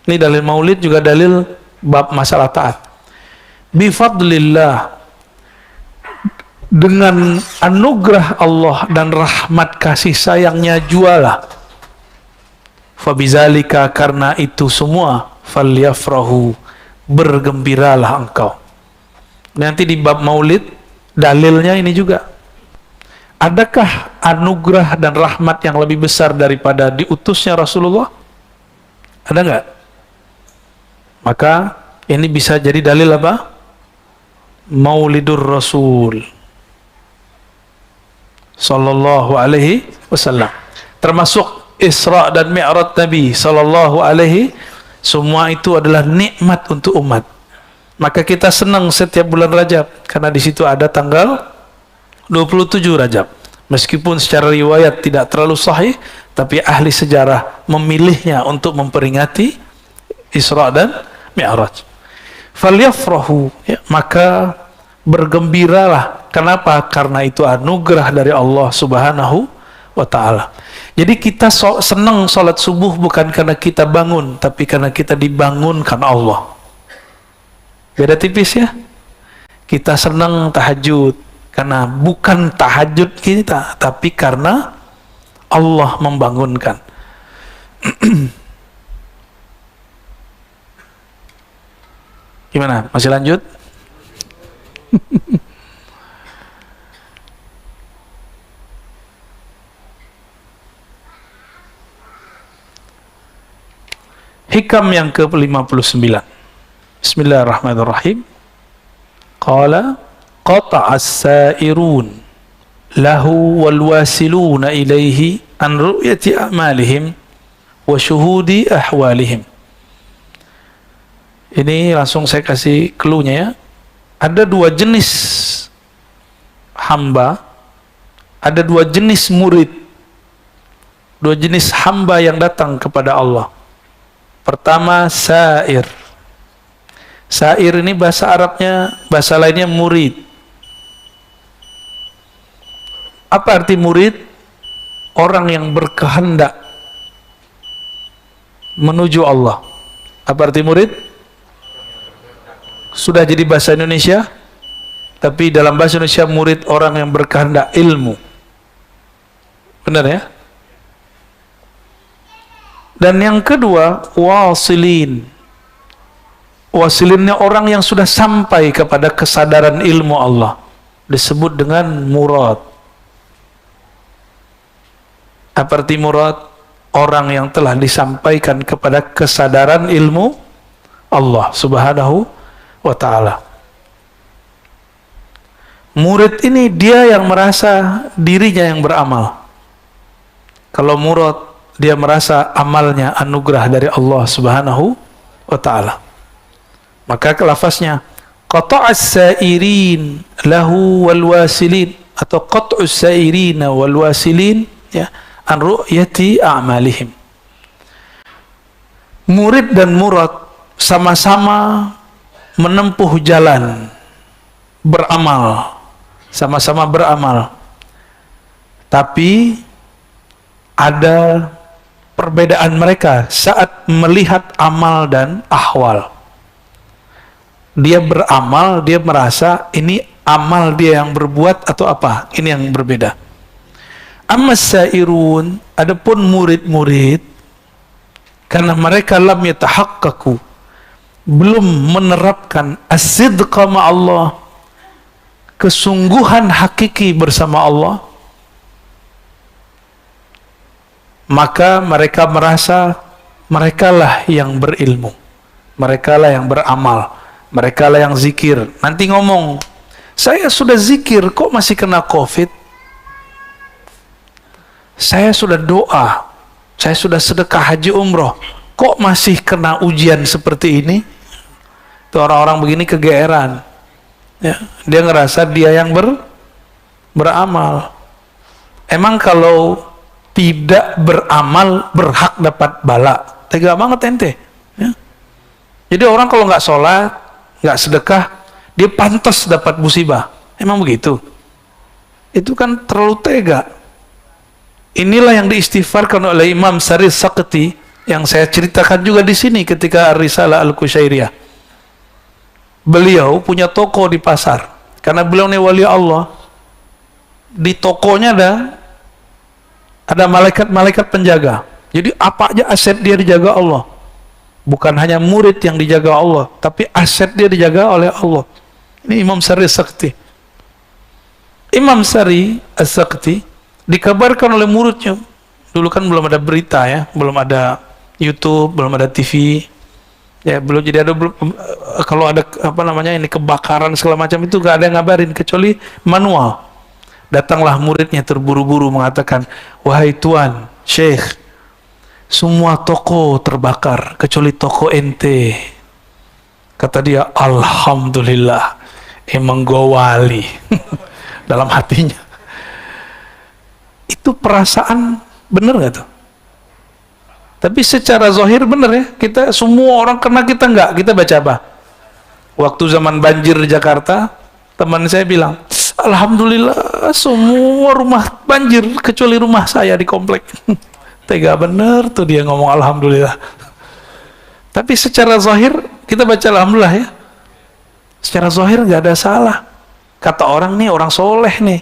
Speaker 1: Ini dalil maulid juga dalil bab masalah taat. Bifadlillah, dengan anugerah Allah dan rahmat kasih sayangnya jualah. Fabizalika, karena itu semua, falyafrahu, bergembiralah engkau. Nanti di bab maulid dalilnya ini juga. Adakah anugerah dan rahmat yang lebih besar daripada diutusnya Rasulullah? Ada nggak? Maka ini bisa jadi dalil apa? Maulidur Rasul Sallallahu alaihi wasallam, termasuk Isra dan Mi'raj Nabi Sallallahu alaihi, semua itu adalah nikmat untuk umat. Maka kita senang setiap bulan Rajab karena di situ ada tanggal 27 Rajab. Meskipun secara riwayat tidak terlalu sahih, tapi ahli sejarah memilihnya untuk memperingati Isra dan Mi'raj. Falyafrahu, ya, maka bergembiralah. Kenapa? Karena itu anugerah dari Allah Subhanahu wa ta'ala. Jadi kita senang salat subuh bukan karena kita bangun, tapi karena kita dibangunkan Allah. Beda tipis ya. Kita senang tahajud Karena bukan tahajud kita, tapi karena Allah membangunkan. Gimana? Masih lanjut? Hikam yang ke-59. Bismillahirrahmanirrahim. Qala qata'as sa'irun lahu wal wasiluna ilaihi an ru'yati a'malihim wa syuhudi ahwalihim. Ini langsung saya kasih clue-nya ya. Ada dua jenis hamba, ada dua jenis murid, dua jenis hamba yang datang kepada Allah. Pertama, sa'ir. Sa'ir ini bahasa Arabnya, bahasa lainnya murid. Apa arti murid? Orang yang berkehendak menuju Allah. Apa arti murid? Sudah jadi bahasa Indonesia, tapi dalam bahasa Indonesia murid orang yang berkehendak ilmu. Benar ya? Dan yang kedua, wasilin. Wasilinnya orang yang sudah sampai kepada kesadaran ilmu Allah, disebut dengan murad. Apa arti murad? Orang yang telah disampaikan kepada kesadaran ilmu Allah subhanahu wa ta'ala. Murid ini dia yang merasa dirinya yang beramal. Kalau murad, dia merasa amalnya anugerah dari Allah subhanahu wa ta'ala. Maka lafaznya qata'as sa'irin lahu wal wasilin, atau qat'us sa'irina wal wasilin ya, an ru'yati a'malihim. Murid dan murad sama-sama menempuh jalan beramal, sama-sama beramal, tapi ada perbedaan mereka saat melihat amal dan ahwal. Dia beramal, dia merasa ini amal dia yang berbuat atau apa, ini yang berbeda. Ammas sairun, adapun murid-murid, karena mereka lam yatahaqqaqu, belum menerapkan as-sidqa ma'allah, kesungguhan hakiki bersama Allah, maka mereka merasa merekalah yang berilmu, merekalah yang beramal, merekalah yang zikir. Nanti ngomong, saya sudah zikir kok masih kena COVID, saya sudah doa, saya sudah sedekah haji umroh, kok masih kena ujian seperti ini. Itu orang-orang begini kegeeran ya, dia ngerasa dia yang beramal. Emang kalau tidak beramal berhak dapat bala? Tega banget ente ya. Jadi orang kalau nggak sholat, nggak sedekah, dia pantas dapat musibah. Emang begitu? Itu kan terlalu tega. Inilah yang diistighfarkan oleh Imam Sari Sakti yang saya ceritakan juga di sini ketika Risalah Al-Qusyairiyah. Beliau punya toko di pasar, karena beliau ini wali Allah. Di tokonya ada malaikat-malaikat penjaga. Jadi apa aja aset dia dijaga Allah. Bukan hanya murid yang dijaga Allah, tapi aset dia dijaga oleh Allah. Ini Imam Sari Sakti. Imam Sari As-Sakti dikabarkan oleh muridnya. Dulu kan belum ada berita ya, belum ada YouTube, belum ada TV. Ya, belum, jadi ada kalau ada apa namanya ini kebakaran segala macam itu gak ada yang ngabarin kecuali manual. Datanglah muridnya terburu-buru mengatakan, wahai tuan, syekh, semua toko terbakar kecuali toko ente. Kata dia, alhamdulillah, emang gua wali. Dalam hatinya. Itu perasaan bener gak tuh? Tapi secara zahir benar ya, kita semua orang kena, kita enggak. Kita baca apa? Waktu zaman banjir di Jakarta, teman saya bilang, alhamdulillah semua rumah banjir kecuali rumah saya di komplek. Tega bener tuh dia ngomong alhamdulillah. Tapi secara zahir kita baca alhamdulillah ya. Secara zahir nggak ada salah. Kata orang nih, orang soleh nih.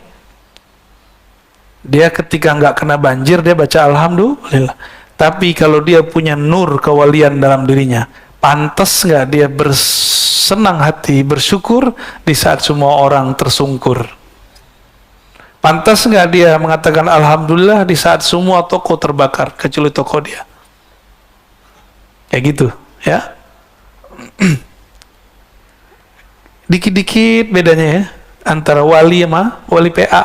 Speaker 1: Dia ketika nggak kena banjir, dia baca alhamdulillah. Tapi kalau dia punya nur kewalian dalam dirinya, pantas nggak dia bersenang hati, bersyukur di saat semua orang tersungkur? Pantas nggak dia mengatakan alhamdulillah di saat semua toko terbakar, kecuali toko dia? Kayak gitu, ya. Dikit-dikit bedanya ya, antara wali sama wali PA.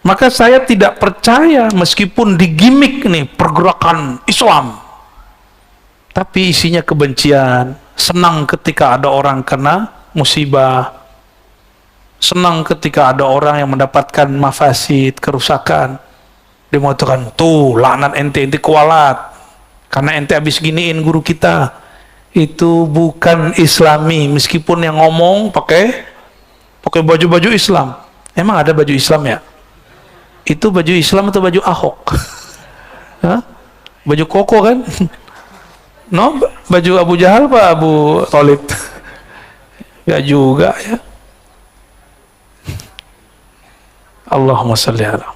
Speaker 1: Maka saya tidak percaya meskipun digimik nih pergerakan Islam, tapi isinya kebencian, senang ketika ada orang kena musibah, senang ketika ada orang yang mendapatkan mafasid, kerusakan. Dia mengatakan, tuh laknat ente kualat, karena ente habis giniin guru kita. Itu bukan Islami, meskipun yang ngomong pakai baju-baju Islam. Emang ada baju Islam ya? Itu baju Islam atau baju Ahok? Hah? Baju koko kan? No, baju Abu Jahal Pak Abu Thalib? Ya juga ya. Allahumma salli ala.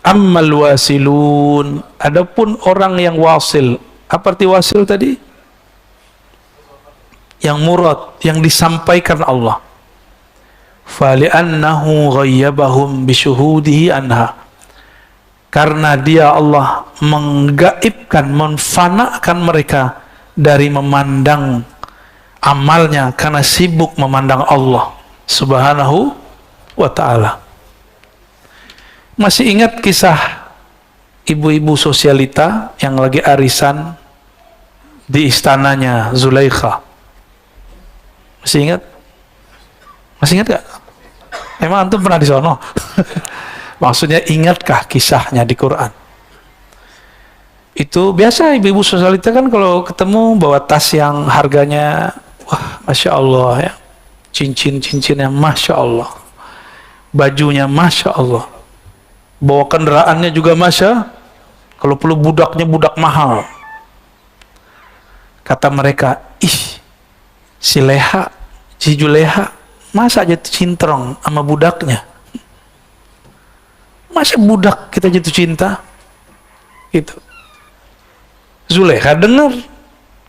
Speaker 1: Ammal wasilun, adapun orang yang wasil. Apa arti wasil tadi? Yang murad, yang disampaikan Allah. Fali'annahu ghayyabahum bisyuhudihi anha, karena dia Allah menggaibkan, menfanakan mereka dari memandang amalnya karena sibuk memandang Allah subhanahu wa ta'ala. Masih ingat kisah ibu-ibu sosialita yang lagi arisan di istananya Zulaikha? Masih ingat? Masih ingat gak? Emang antum pernah di sono? Maksudnya ingatkah kisahnya di Quran? Itu biasa ibu-ibu sosialita kan kalau ketemu bawa tas yang harganya, wah Masya Allah ya, cincin-cincinnya Masya Allah, bajunya Masya Allah, bawa kendaraannya juga Masya, kalau perlu budaknya budak mahal. Kata mereka, ih si Leha, si Juleha masa jatuh cintrong sama budaknya? Masa budak kita jatuh cinta? Itu Zulekha dengar,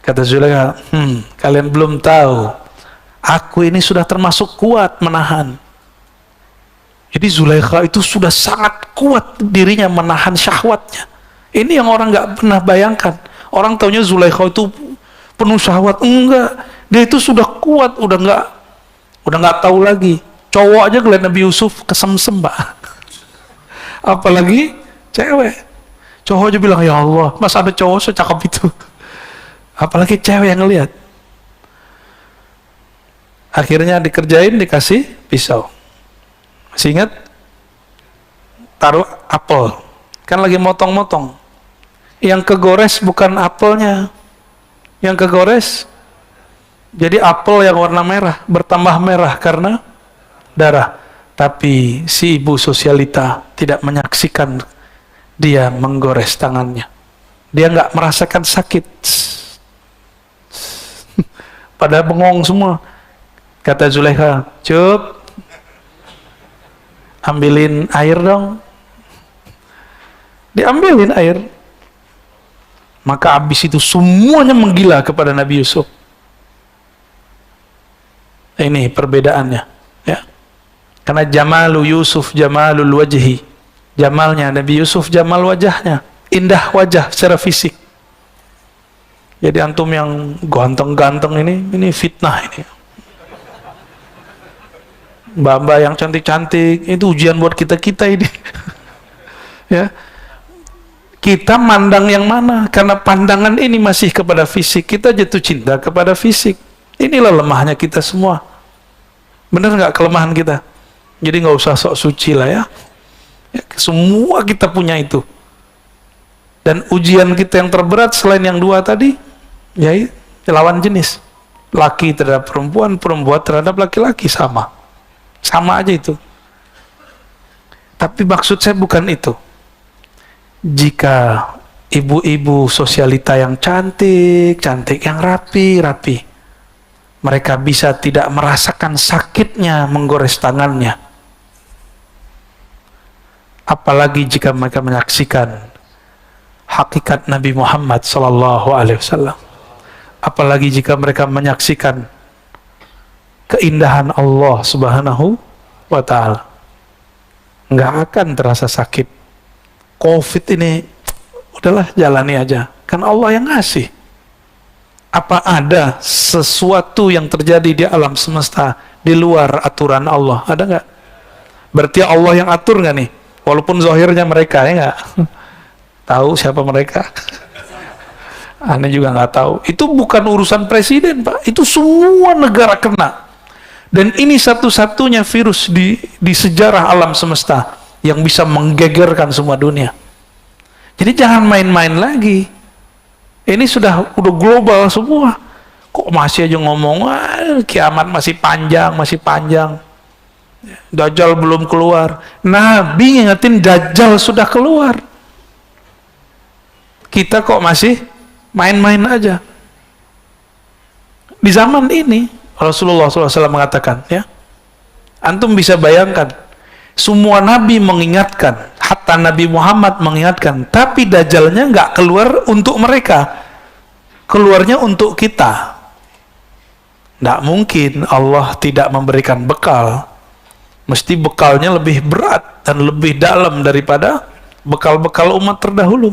Speaker 1: kata Zulekha, kalian belum tahu, aku ini sudah termasuk kuat menahan. Jadi Zulekha itu sudah sangat kuat dirinya menahan syahwatnya. Ini yang orang nggak pernah bayangkan. Orang taunya Zulekha itu penuh syahwat. Enggak, dia itu sudah kuat, udah nggak tahu lagi. Cowok aja ngeliat Nabi Yusuf kesemsem, Pak. Apalagi cewek. Cowok aja bilang, ya Allah, masa ada cowok secakap itu? Apalagi cewek yang ngeliat. Akhirnya dikerjain, dikasih pisau. Masih ingat? Taruh apel. Kan lagi motong-motong. Yang kegores bukan apelnya. Yang kegores jadi apel yang warna merah, bertambah merah karena darah. Tapi si ibu sosialita tidak menyaksikan dia menggores tangannya. Dia nggak merasakan sakit. Pada bengong semua. Kata Zulekha, Cup, ambilin air dong. Diambilin air. Maka habis itu semuanya menggila kepada Nabi Yusuf. Ini perbedaannya, ya. Karena jamalu Yusuf jamalul wajhi, jamalnya Nabi Yusuf jamal wajahnya, indah wajah secara fisik. Jadi antum yang ganteng-ganteng ini fitnah ini. Mbak-mbak yang cantik-cantik itu ujian buat kita ini. Ya. Kita mandang yang mana? Karena pandangan ini masih kepada fisik, kita jatuh cinta kepada fisik. Inilah lemahnya kita semua. Benar nggak kelemahan kita? Jadi nggak usah sok suci lah ya. Semua kita punya itu. Dan ujian kita yang terberat selain yang dua tadi, ya lawan jenis. Laki terhadap perempuan, perempuan terhadap laki-laki sama aja itu. Tapi maksud saya bukan itu. Jika ibu-ibu sosialita yang cantik, yang rapi, mereka bisa tidak merasakan sakitnya menggores tangannya. Apalagi jika mereka menyaksikan hakikat Nabi Muhammad sallallahu alaihi wasallam. Apalagi jika mereka menyaksikan keindahan Allah Subhanahu wa taala. Nggak akan terasa sakit. Covid ini udahlah jalani aja. Kan Allah yang ngasih. Apa ada sesuatu yang terjadi di alam semesta di luar aturan Allah? Ada nggak? Berarti Allah yang atur nggak nih? Walaupun zahirnya mereka, ya nggak? Tahu siapa mereka? Aneh juga nggak tahu. Itu bukan urusan presiden, Pak. Itu semua negara kena. Dan ini satu-satunya virus di sejarah alam semesta yang bisa menggegerkan semua dunia. Jadi jangan main-main lagi. Ini sudah global semua. Kok masih aja ngomong, kiamat masih panjang, masih panjang. Dajjal belum keluar. Nabi ngingetin Dajjal sudah keluar. Kita kok masih main-main aja. Di zaman ini Rasulullah SAW mengatakan, ya, antum bisa bayangkan, semua Nabi mengingatkan, hatta Nabi Muhammad mengingatkan, tapi Dajjalnya nggak keluar untuk mereka, keluarnya untuk kita. Nggak mungkin Allah tidak memberikan bekal. Mesti bekalnya lebih berat dan lebih dalam daripada bekal-bekal umat terdahulu.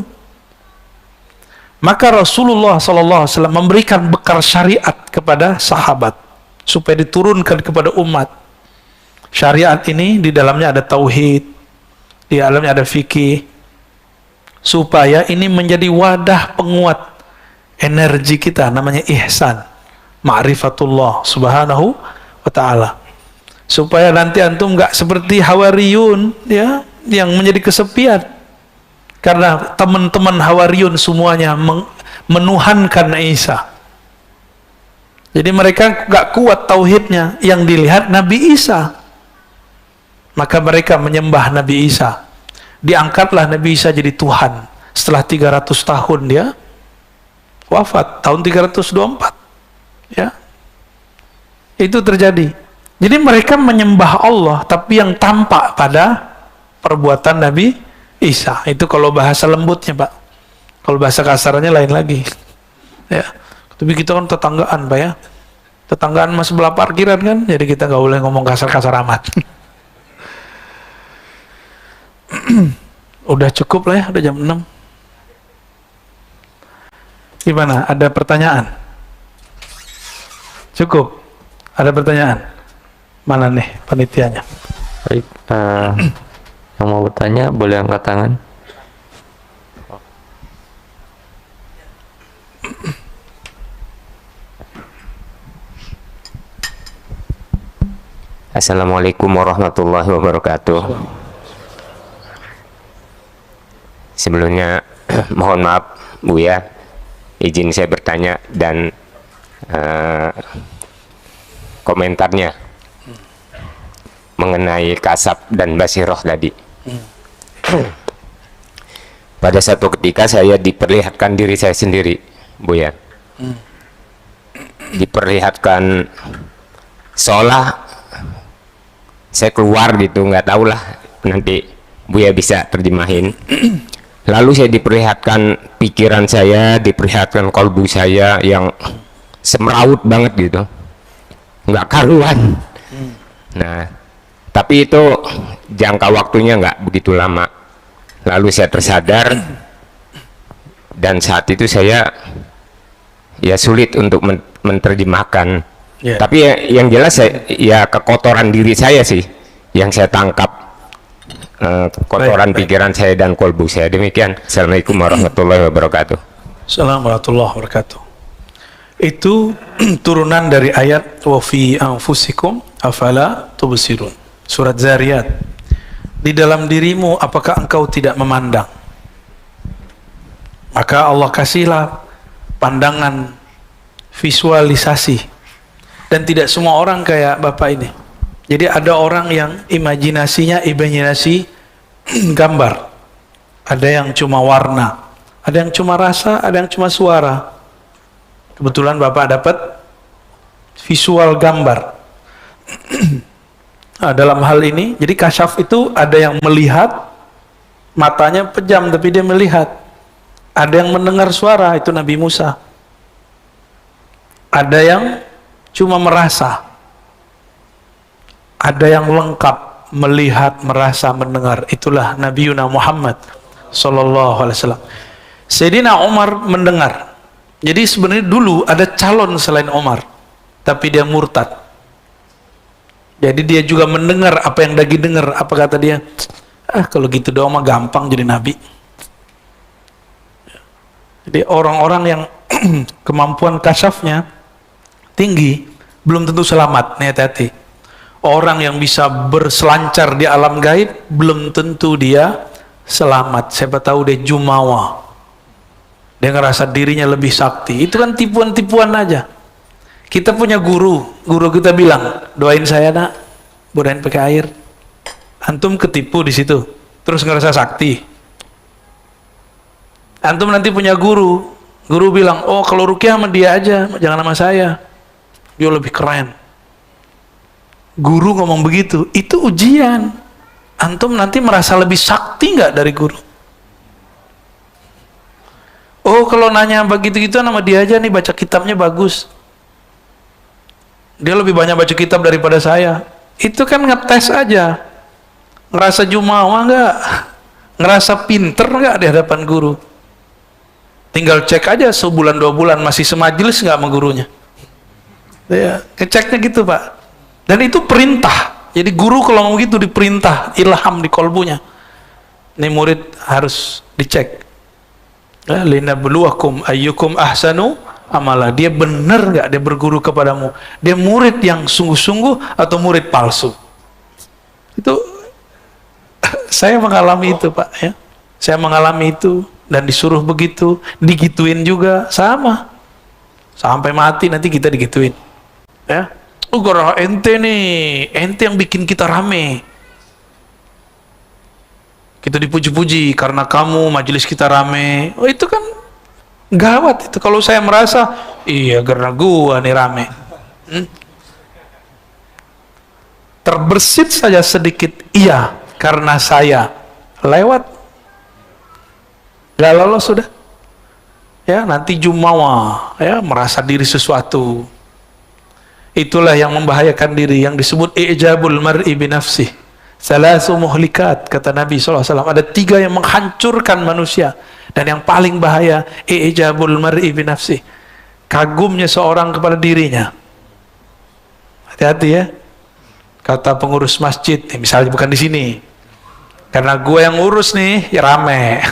Speaker 1: Maka Rasulullah SAW memberikan bekal syariat kepada sahabat supaya diturunkan kepada umat. Syariat ini di dalamnya ada tauhid, di dalamnya ada fikih, supaya ini menjadi wadah penguat energi kita, namanya ihsan, ma'rifatullah subhanahu wa ta'ala. Supaya nanti antum nggak seperti Hawariyun, ya, yang menjadi kesepian karena teman-teman Hawariyun semuanya menuhankan Isa. Jadi mereka nggak kuat tauhidnya, yang dilihat Nabi Isa, maka mereka menyembah Nabi Isa. Diangkatlah Nabi Isa jadi Tuhan setelah 300 tahun dia wafat, tahun 324, ya, itu terjadi. Jadi mereka menyembah Allah, tapi yang tampak pada perbuatan Nabi Isa. Itu kalau bahasa lembutnya, Pak. Kalau bahasa kasarnya lain lagi. Ya. Tapi kita kan tetanggaan, Pak, ya. Tetanggaan mas sebelah parkiran kan, jadi kita nggak boleh ngomong kasar-kasar amat. Udah cukup lah ya, udah jam 6. Gimana? Ada pertanyaan? Cukup? Ada pertanyaan? Mana nih panitianya?
Speaker 2: Baik, yang mau bertanya boleh angkat tangan. Assalamualaikum warahmatullahi wabarakatuh. Sebelumnya mohon maaf Buya, izin saya bertanya dan komentarnya mengenai kasab dan basiroh tadi. Pada satu ketika saya diperlihatkan diri saya sendiri, Buya. Diperlihatkan seolah saya keluar gitu, nggak tahu lah, nanti Buya bisa terjemahin. Lalu saya diperlihatkan pikiran saya, diperlihatkan kalbu saya yang semeraut banget gitu, nggak karuan. Nah, tapi itu jangka waktunya nggak begitu lama. Lalu saya tersadar, dan saat itu saya ya sulit untuk menerjemahkan. Yeah. Tapi yang jelas ya kekotoran diri saya sih yang saya tangkap, kotoran pikiran saya dan kolbu saya. Demikian. Assalamualaikum warahmatullahi wabarakatuh.
Speaker 1: Assalamualaikum warahmatullahi wabarakatuh. Itu turunan dari ayat wa fi anfusikum afala tubsirun. Surat Zariyat. Di dalam dirimu apakah engkau tidak memandang? Maka Allah kasihlah pandangan, visualisasi. Dan tidak semua orang kayak Bapak ini. Jadi ada orang yang imajinasi gambar. Ada yang cuma warna, ada yang cuma rasa, ada yang cuma suara. Kebetulan Bapak dapat visual gambar. Nah, dalam hal ini, jadi kasyaf itu ada yang melihat, matanya pejam tapi dia melihat. Ada yang mendengar suara, itu Nabi Musa. Ada yang cuma merasa. Ada yang lengkap, melihat, merasa, mendengar. Itulah Nabi Yuna Muhammad sallallahu alaihi wasallam. Sayyidina Umar mendengar. Jadi sebenarnya dulu ada calon selain Umar, tapi dia murtad. Jadi dia juga mendengar apa yang lagi dengar. Apa kata dia? Kalau gitu doang mah gampang jadi nabi. Jadi orang-orang yang kemampuan kasyafnya tinggi belum tentu selamat. Nih hati-hati. Orang yang bisa berselancar di alam gaib belum tentu dia selamat. Siapa tahu dia jumawa. Dia ngerasa dirinya lebih sakti. Itu kan tipuan-tipuan aja. Kita punya guru kita bilang, doain saya nak, budain pakai air. Antum ketipu di situ, terus ngerasa sakti. Antum nanti punya guru bilang, oh kalau rukyah sama dia aja, jangan sama saya, dia lebih keren. Guru ngomong begitu, itu ujian. Antum nanti merasa lebih sakti nggak dari guru? Oh kalau nanya begitu-gitu sama dia aja nih, baca kitabnya bagus. Dia lebih banyak baca kitab daripada saya. Itu kan ngetes aja. Ngerasa jumawa nggak? Ngerasa pinter nggak di hadapan guru? Tinggal cek aja sebulan 2 bulan masih semajelis nggak sama gurunya. Ya, ngeceknya gitu Pak. Dan itu perintah. Jadi guru kalau ngomong gitu diperintah, ilham di kolbunya. Ini murid harus dicek. Linabluwakum ayyukum ahsanu amalah. Dia benar nggak dia berguru kepadamu? Dia murid yang sungguh-sungguh atau murid palsu? Itu saya mengalami itu Pak ya. Saya mengalami itu dan disuruh begitu, digituin juga sama. Sampai mati nanti kita digituin. Ya. Gara ente nih, ente yang bikin kita rame. Kita dipuji-puji karena kamu majelis kita rame. Oh itu kan gawat itu. Kalau saya merasa iya karena gua nih rame, terbersit saja sedikit iya karena saya lewat, gak lolos sudah ya, nanti jumawa ya, merasa diri sesuatu. Itulah yang membahayakan diri, yang disebut i'jabul mar'i binafsih. Salasu muhlikat, kata Nabi SAW. Ada 3 yang menghancurkan manusia. Dan yang paling bahaya, i'jabul mar'i binafsih. Kagumnya seorang kepada dirinya. Hati-hati ya. Kata pengurus masjid, misalnya bukan di sini. Karena gue yang urus nih, ya rame.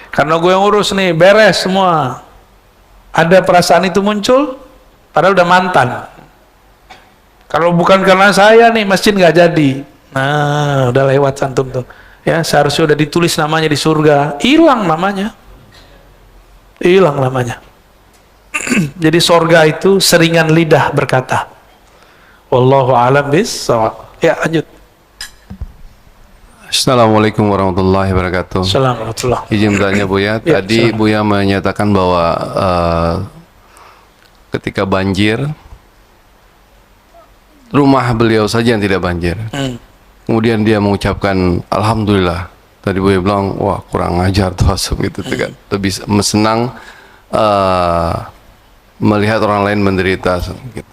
Speaker 1: Karena gue yang urus nih, beres semua. Ada perasaan itu muncul, padahal udah mantan. Kalau bukan karena saya nih, masjid nggak jadi. Nah, udah lewat antum tuh. Ya, seharusnya udah ditulis namanya di surga, hilang namanya. Hilang namanya. Jadi surga itu seringan lidah berkata. Wallahu a'lam bissawab. Ya, lanjut.
Speaker 3: Assalamualaikum warahmatullahi wabarakatuh.
Speaker 1: Assalamualaikum.
Speaker 3: Izin bertanya Buya,
Speaker 1: Ya,
Speaker 3: tadi Buya menyatakan bahwa ketika banjir rumah beliau saja yang tidak banjir. Kemudian dia mengucapkan alhamdulillah. Tadi Buya bilang wah kurang ajar tuh asum gitu kan. Lebih senang melihat orang lain menderita gitu.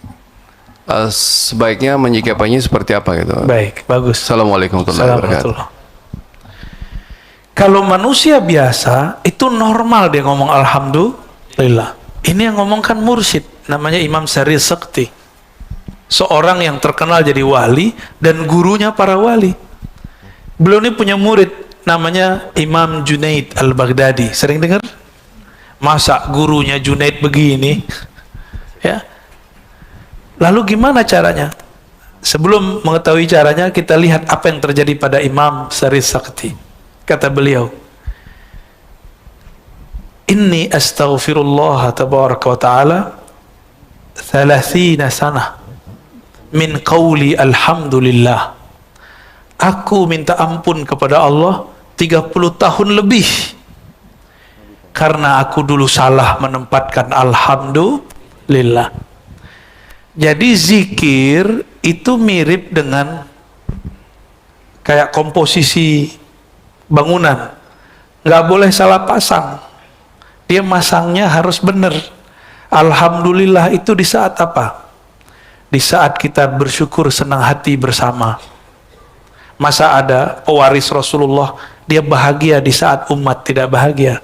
Speaker 3: Sebaiknya menyikapinya seperti apa gitu.
Speaker 1: Baik, bagus.
Speaker 3: Assalamualaikum warahmatullahi wabarakatuh.
Speaker 1: Kalau manusia biasa itu normal dia ngomong alhamdulillah. Ini yang ngomongkan mursyid, namanya Imam Sari Sekti. Seorang yang terkenal jadi wali dan gurunya para wali. Beliau ini punya murid namanya Imam Junaid Al-Baghdadi. Sering dengar? Masa gurunya Junaid begini? Ya. Lalu gimana caranya? Sebelum mengetahui caranya, kita lihat apa yang terjadi pada Imam Sari Sakti. Kata beliau, Inni astaghfirullah tabaraka wa ta'ala 30 sanah min qawli alhamdulillah. Aku minta ampun kepada Allah 30 tahun lebih karena aku dulu salah menempatkan alhamdulillah. Jadi zikir itu mirip dengan kayak komposisi bangunan, nggak boleh salah pasang. Dia masangnya harus benar. Alhamdulillah itu di saat apa? Di saat kita bersyukur senang hati bersama. Masa ada pewaris Rasulullah dia bahagia di saat umat tidak bahagia?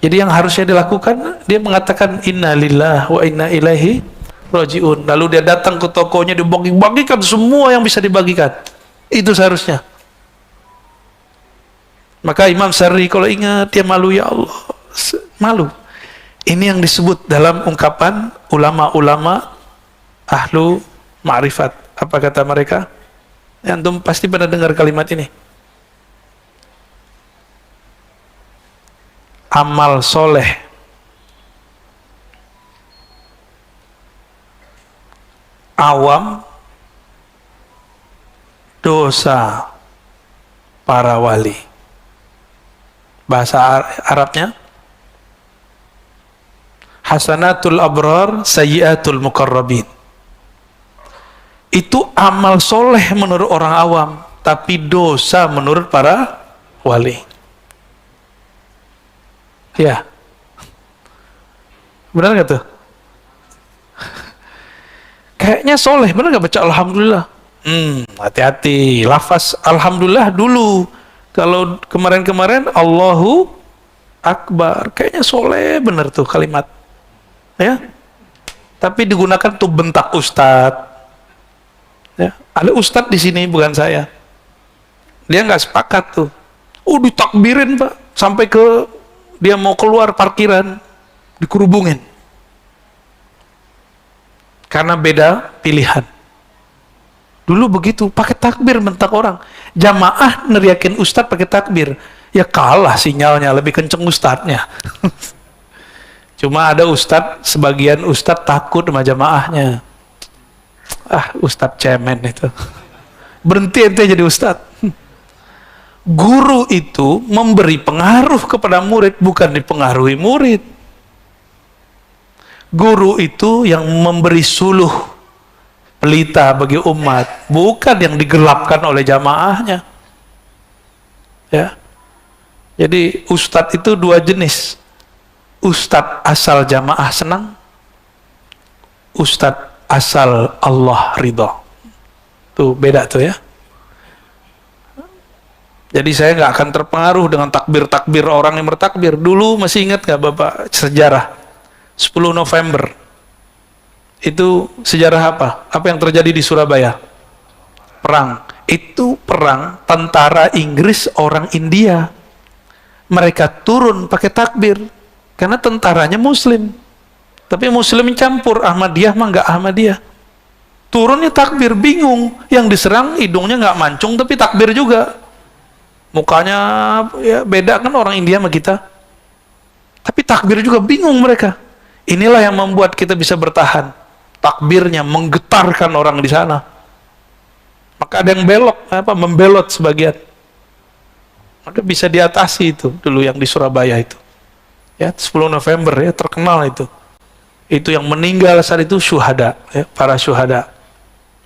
Speaker 1: Jadi yang harusnya dilakukan, dia mengatakan inna lillahi wa inna ilaihi rajiun. Lalu dia datang ke tokonya, dibagi-bagikan semua yang bisa dibagikan. Itu seharusnya. Maka Imam Sarri kalau ingat dia malu, ya Allah, malu. Ini yang disebut dalam ungkapan ulama-ulama ahlu ma'rifat. Apa kata mereka? Antum pasti pernah dengar kalimat ini. Amal soleh awam, dosa para wali. Bahasa Arabnya hasanatul abrar sayyiatul muqarrabin. Itu amal soleh menurut orang awam, tapi dosa menurut para wali. Ya, benar nggak tuh? Kayaknya soleh, benar nggak baca alhamdulillah? Hati-hati, lafaz alhamdulillah dulu. Kalau kemarin-kemarin Allahu Akbar, kayaknya soleh bener tuh kalimat, ya. Tapi digunakan tuh bentak ustadz. Ya, ada ustadz di sini bukan saya. Dia nggak sepakat tuh. Ditakbirin Pak, sampai ke dia mau keluar parkiran dikerubungin. Karena beda pilihan. Dulu begitu, pakai takbir bentak orang. Jamaah neriakin ustadz pakai takbir. Ya kalah sinyalnya, lebih kenceng ustadznya. Cuma ada ustadz, sebagian ustadz takut sama jamaahnya. Ustadz cemen itu. Berhenti ente jadi ustadz. Guru itu memberi pengaruh kepada murid, bukan dipengaruhi murid. Guru itu yang memberi suluh, pelita bagi umat, bukan yang digelapkan oleh jamaahnya. Ya. Jadi ustadz itu dua jenis. Ustadz asal jamaah senang, ustadz asal Allah ridho. Tuh beda tuh ya. Jadi saya nggak akan terpengaruh dengan takbir-takbir orang yang bertakbir. Dulu masih ingat nggak Bapak sejarah 10 November? Itu sejarah apa? Apa yang terjadi di Surabaya? Perang. Itu perang tentara Inggris orang India. Mereka turun pakai takbir karena tentaranya Muslim. Tapi Muslim campur, Ahmadiyah mah nggak Ahmadiyah. Turunnya takbir, bingung. Yang diserang hidungnya nggak mancung tapi takbir juga. Mukanya ya beda kan orang India sama kita. Tapi takbir juga bingung mereka. Inilah yang membuat kita bisa bertahan. Takbirnya menggetarkan orang di sana. Maka ada yang membelot sebagian. Maka bisa diatasi itu dulu yang di Surabaya itu. Ya, 10 November ya terkenal itu. Itu yang meninggal saat itu syuhada, ya, para syuhada.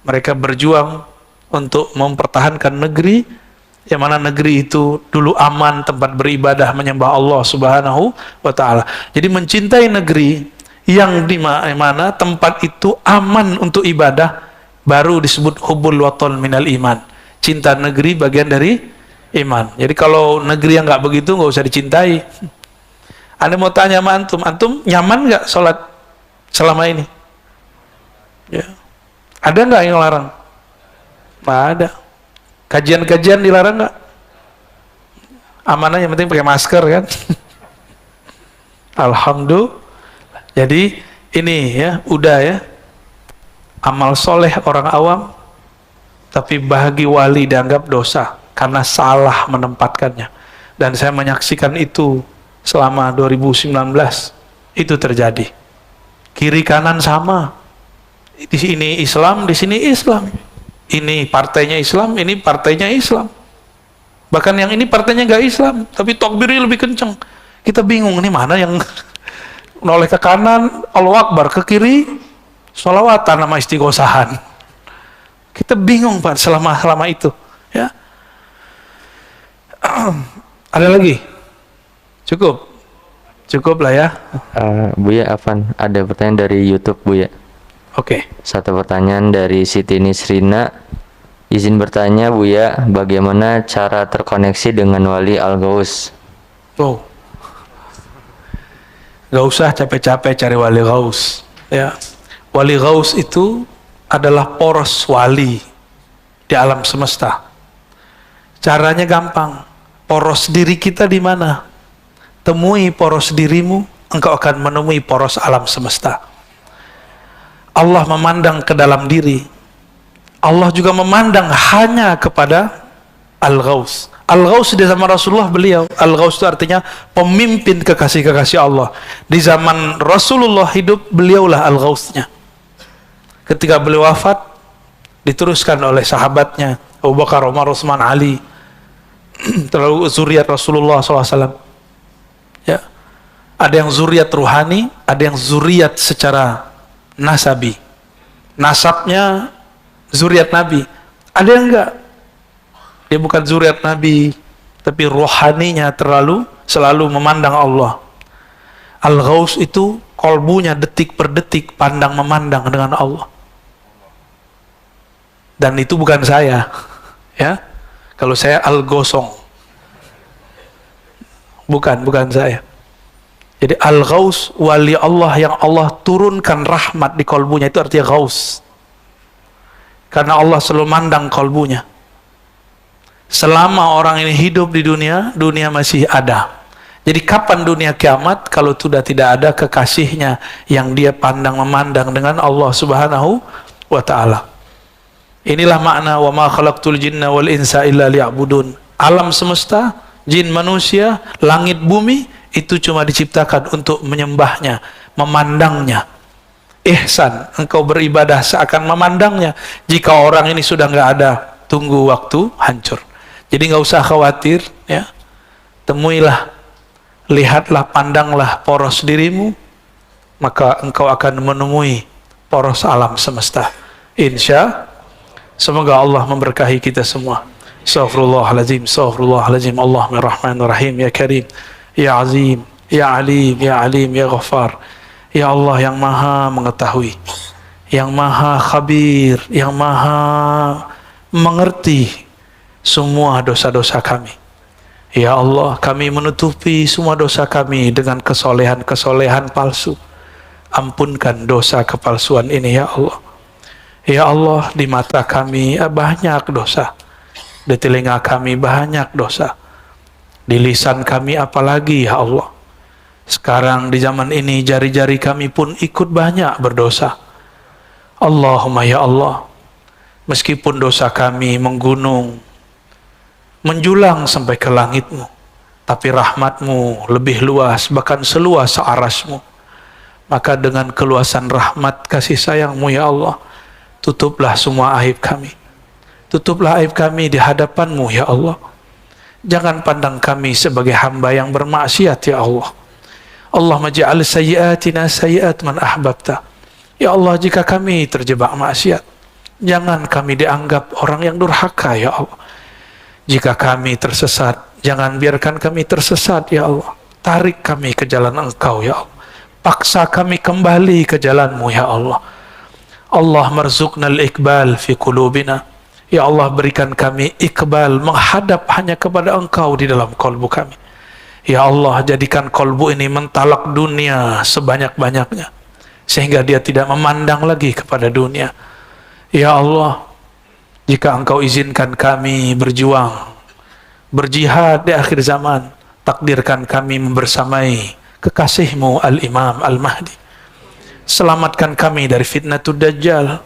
Speaker 1: Mereka berjuang untuk mempertahankan negeri, yang mana negeri itu dulu aman, tempat beribadah menyembah Allah Subhanahu wa taala. Jadi mencintai negeri yang di mana tempat itu aman untuk ibadah baru disebut hubbul watan minal iman. Cinta negeri bagian dari iman. Jadi kalau negeri yang nggak begitu nggak usah dicintai. Anda mau tanya sama antum nyaman nggak sholat selama ini? Ya. Ada nggak yang larang? Nggak ada. Kajian-kajian dilarang nggak? Amanah yang penting pakai masker kan? Alhamdulillah. Jadi ini ya udah ya amal soleh orang awam, tapi bagi wali dianggap dosa karena salah menempatkannya. Dan saya menyaksikan itu selama 2019 itu terjadi. Kiri kanan sama. Di sini Islam, di sini Islam. Ini partainya Islam, ini partainya Islam. Bahkan yang ini partainya nggak Islam, tapi takbirnya lebih kenceng. Kita bingung ini mana yang noleh ke kanan, Allahu Akbar, ke kiri Sholawatan sama istighosahan. Kita bingung Pak selama itu, ya. Ada lagi? Cukup lah ya.
Speaker 4: Buya Afan, ada pertanyaan dari YouTube Buya.
Speaker 1: Oke.
Speaker 4: Satu pertanyaan dari Siti Nisrina. Izin bertanya Buya, bagaimana cara terkoneksi dengan Wali Al-Ghaus?
Speaker 1: Oh, gak usah capek-capek cari Wali Ghaus, ya. Wali Ghaus itu adalah poros wali di alam semesta. Caranya gampang. Poros diri kita di mana? Temui poros dirimu, engkau akan menemui poros alam semesta. Allah memandang ke dalam diri. Allah juga memandang hanya kepada Al-Ghaus. Al-Ghaus di zaman Rasulullah beliau. Al-Ghaus itu artinya pemimpin kekasih-kekasih Allah. Di zaman Rasulullah hidup, beliaulah Al-Ghausnya. Ketika beliau wafat, diteruskan oleh sahabatnya Abu Bakar, Umar, Utsman, Ali, terlalu zuriat Rasulullah SAW. Ya, ada yang zuriat ruhani, ada yang zuriat secara nasabi. Nasabnya zuriat Nabi. Ada yang enggak. Dia bukan zuriat Nabi, tapi rohaninya selalu memandang Allah. Al-Ghaus itu kolbunya detik per detik pandang memandang dengan Allah. Dan itu bukan saya, ya. Kalau saya Al-Gosong, bukan saya. Jadi Al-Ghaus, wali Allah yang Allah turunkan rahmat di kolbunya, itu artinya Ghaus. Karena Allah selalu mandang kolbunya. Selama orang ini hidup di dunia, dunia masih ada. Jadi kapan dunia kiamat kalau sudah tidak ada kekasihnya yang dia pandang memandang dengan Allah Subhanahu wa ta'ala. Inilah makna wa ma khalaqtul jinna wal insa illa liya'budun. Alam semesta, jin manusia, langit bumi itu cuma diciptakan untuk menyembahnya, memandangnya. Ihsan, engkau beribadah seakan memandangnya. Jika orang ini sudah nggak ada, tunggu waktu hancur. Jadi nggak usah khawatir, ya. Temuilah, lihatlah, pandanglah poros dirimu, maka engkau akan menemui poros alam semesta. Insya semoga Allah memberkahi kita semua. Astaghfirullahaladzim, astaghfirullahaladzim. Allahumma rahmanir rahim, ya karim, ya azim, ya alim, ya alim, ya ghaffar. Ya Allah yang maha mengetahui, yang maha khabir, yang maha mengerti semua dosa-dosa kami. Ya Allah, kami menutupi semua dosa kami dengan kesolehan-kesolehan palsu. Ampunkan dosa kepalsuan ini ya Allah. Ya Allah, di mata kami banyak dosa, di telinga kami banyak dosa, di lisan kami apalagi ya Allah. Sekarang di zaman ini jari-jari kami pun ikut banyak berdosa. Allahumma ya Allah, meskipun dosa kami menggunung, menjulang sampai ke langit-Mu, tapi rahmat-Mu lebih luas, bahkan seluas arasy-Mu. Maka dengan keluasan rahmat kasih sayang-Mu ya Allah, tutuplah semua aib kami. Tutuplah aib kami di hadapan-Mu ya Allah. Jangan pandang kami sebagai hamba yang bermaksiat ya Allah. Allahumma ja'al sayyiatina sayyiat man ahbabta. Ya Allah, jika kami terjebak maksiat, jangan kami dianggap orang yang durhaka ya Allah. Jika kami tersesat, jangan biarkan kami tersesat ya Allah. Tarik kami ke jalan Engkau ya Allah. Paksa kami kembali ke jalan-Mu ya Allah. Allah marzuqnal iqbal fi qulubina. Ya Allah, berikan kami iqbal, menghadap hanya kepada Engkau di dalam kolbu kami. Ya Allah, jadikan kolbu ini mentalak dunia sebanyak-banyaknya, sehingga dia tidak memandang lagi kepada dunia. Ya Allah, jika Engkau izinkan kami berjuang, berjihad di akhir zaman, takdirkan kami membersamai kekasih-Mu Al-Imam Al-Mahdi. Selamatkan kami dari fitnatul Dajjal.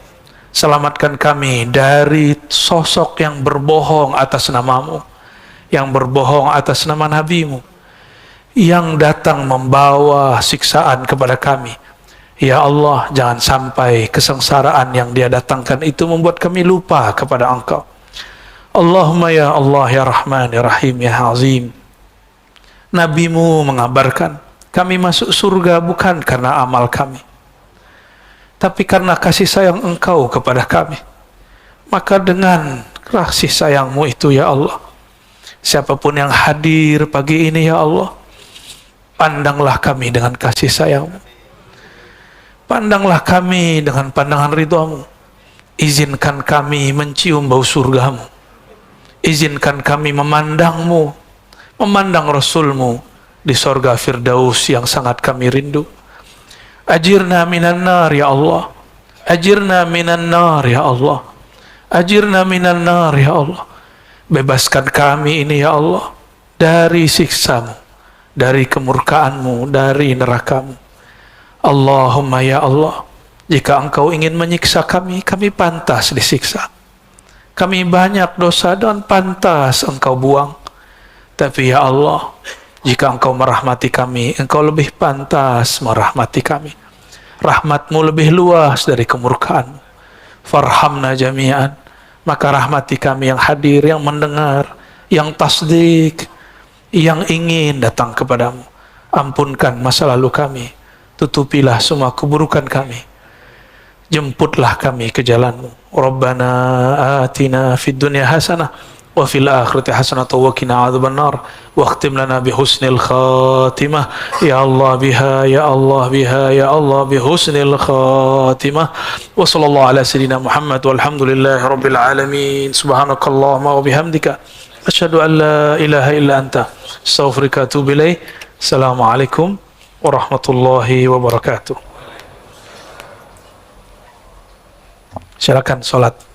Speaker 1: Selamatkan kami dari sosok yang berbohong atas nama-Mu, yang berbohong atas nama Nabi-Mu, yang datang membawa siksaan kepada kami. Ya Allah, jangan sampai kesengsaraan yang dia datangkan itu membuat kami lupa kepada Engkau. Allahumma ya Allah ya Rahman ya Rahim ya Azim. Nabi-Mu mengabarkan kami masuk surga bukan karena amal kami, tapi karena kasih sayang Engkau kepada kami. Maka dengan kasih sayang-Mu itu ya Allah, siapapun yang hadir pagi ini ya Allah, pandanglah kami dengan kasih sayang-Mu, pandanglah kami dengan pandangan ridha-Mu, izinkan kami mencium bau surga-Mu, izinkan kami memandang-Mu, memandang Rasul-Mu di sorga Firdaus yang sangat kami rindu. Ajirna minan nar ya Allah, ajirna minan nar ya Allah, ajirna minan nar ya Allah. Bebaskan kami ini ya Allah dari siksa-Mu, dari kemurkaan-Mu, dari neraka-Mu. Allahumma ya Allah, jika Engkau ingin menyiksa kami, kami pantas disiksa. Kami banyak dosa dan pantas Engkau buang. Tapi ya Allah, jika Engkau merahmati kami, Engkau lebih pantas merahmati kami. Rahmat-Mu lebih luas dari kemurkaan-Mu. Farhamna jami'an. Maka rahmati kami yang hadir, yang mendengar, yang tasdik, yang ingin datang kepadamu. Ampunkan masa lalu kami, tutupilah semua keburukan kami, jemputlah kami ke jalan-Mu. Rabbana atina fid dunya hasanah wa fil akhirati hasanah wa qina adzabannar wa khtim lana bi husnil khatimah ya Allah biha ya Allah biha ya Allah bi husnil khatimah. Wa sallallahu ala sayyidina Muhammad walhamdulillahi rabbil alamin. Subhanakallahumma wa bihamdika asyhadu an la ilaha illa anta astaghfiruka wa atubu ilaik. Assalamualaikum warahmatullahi wabarakatuh. Silakan sholat.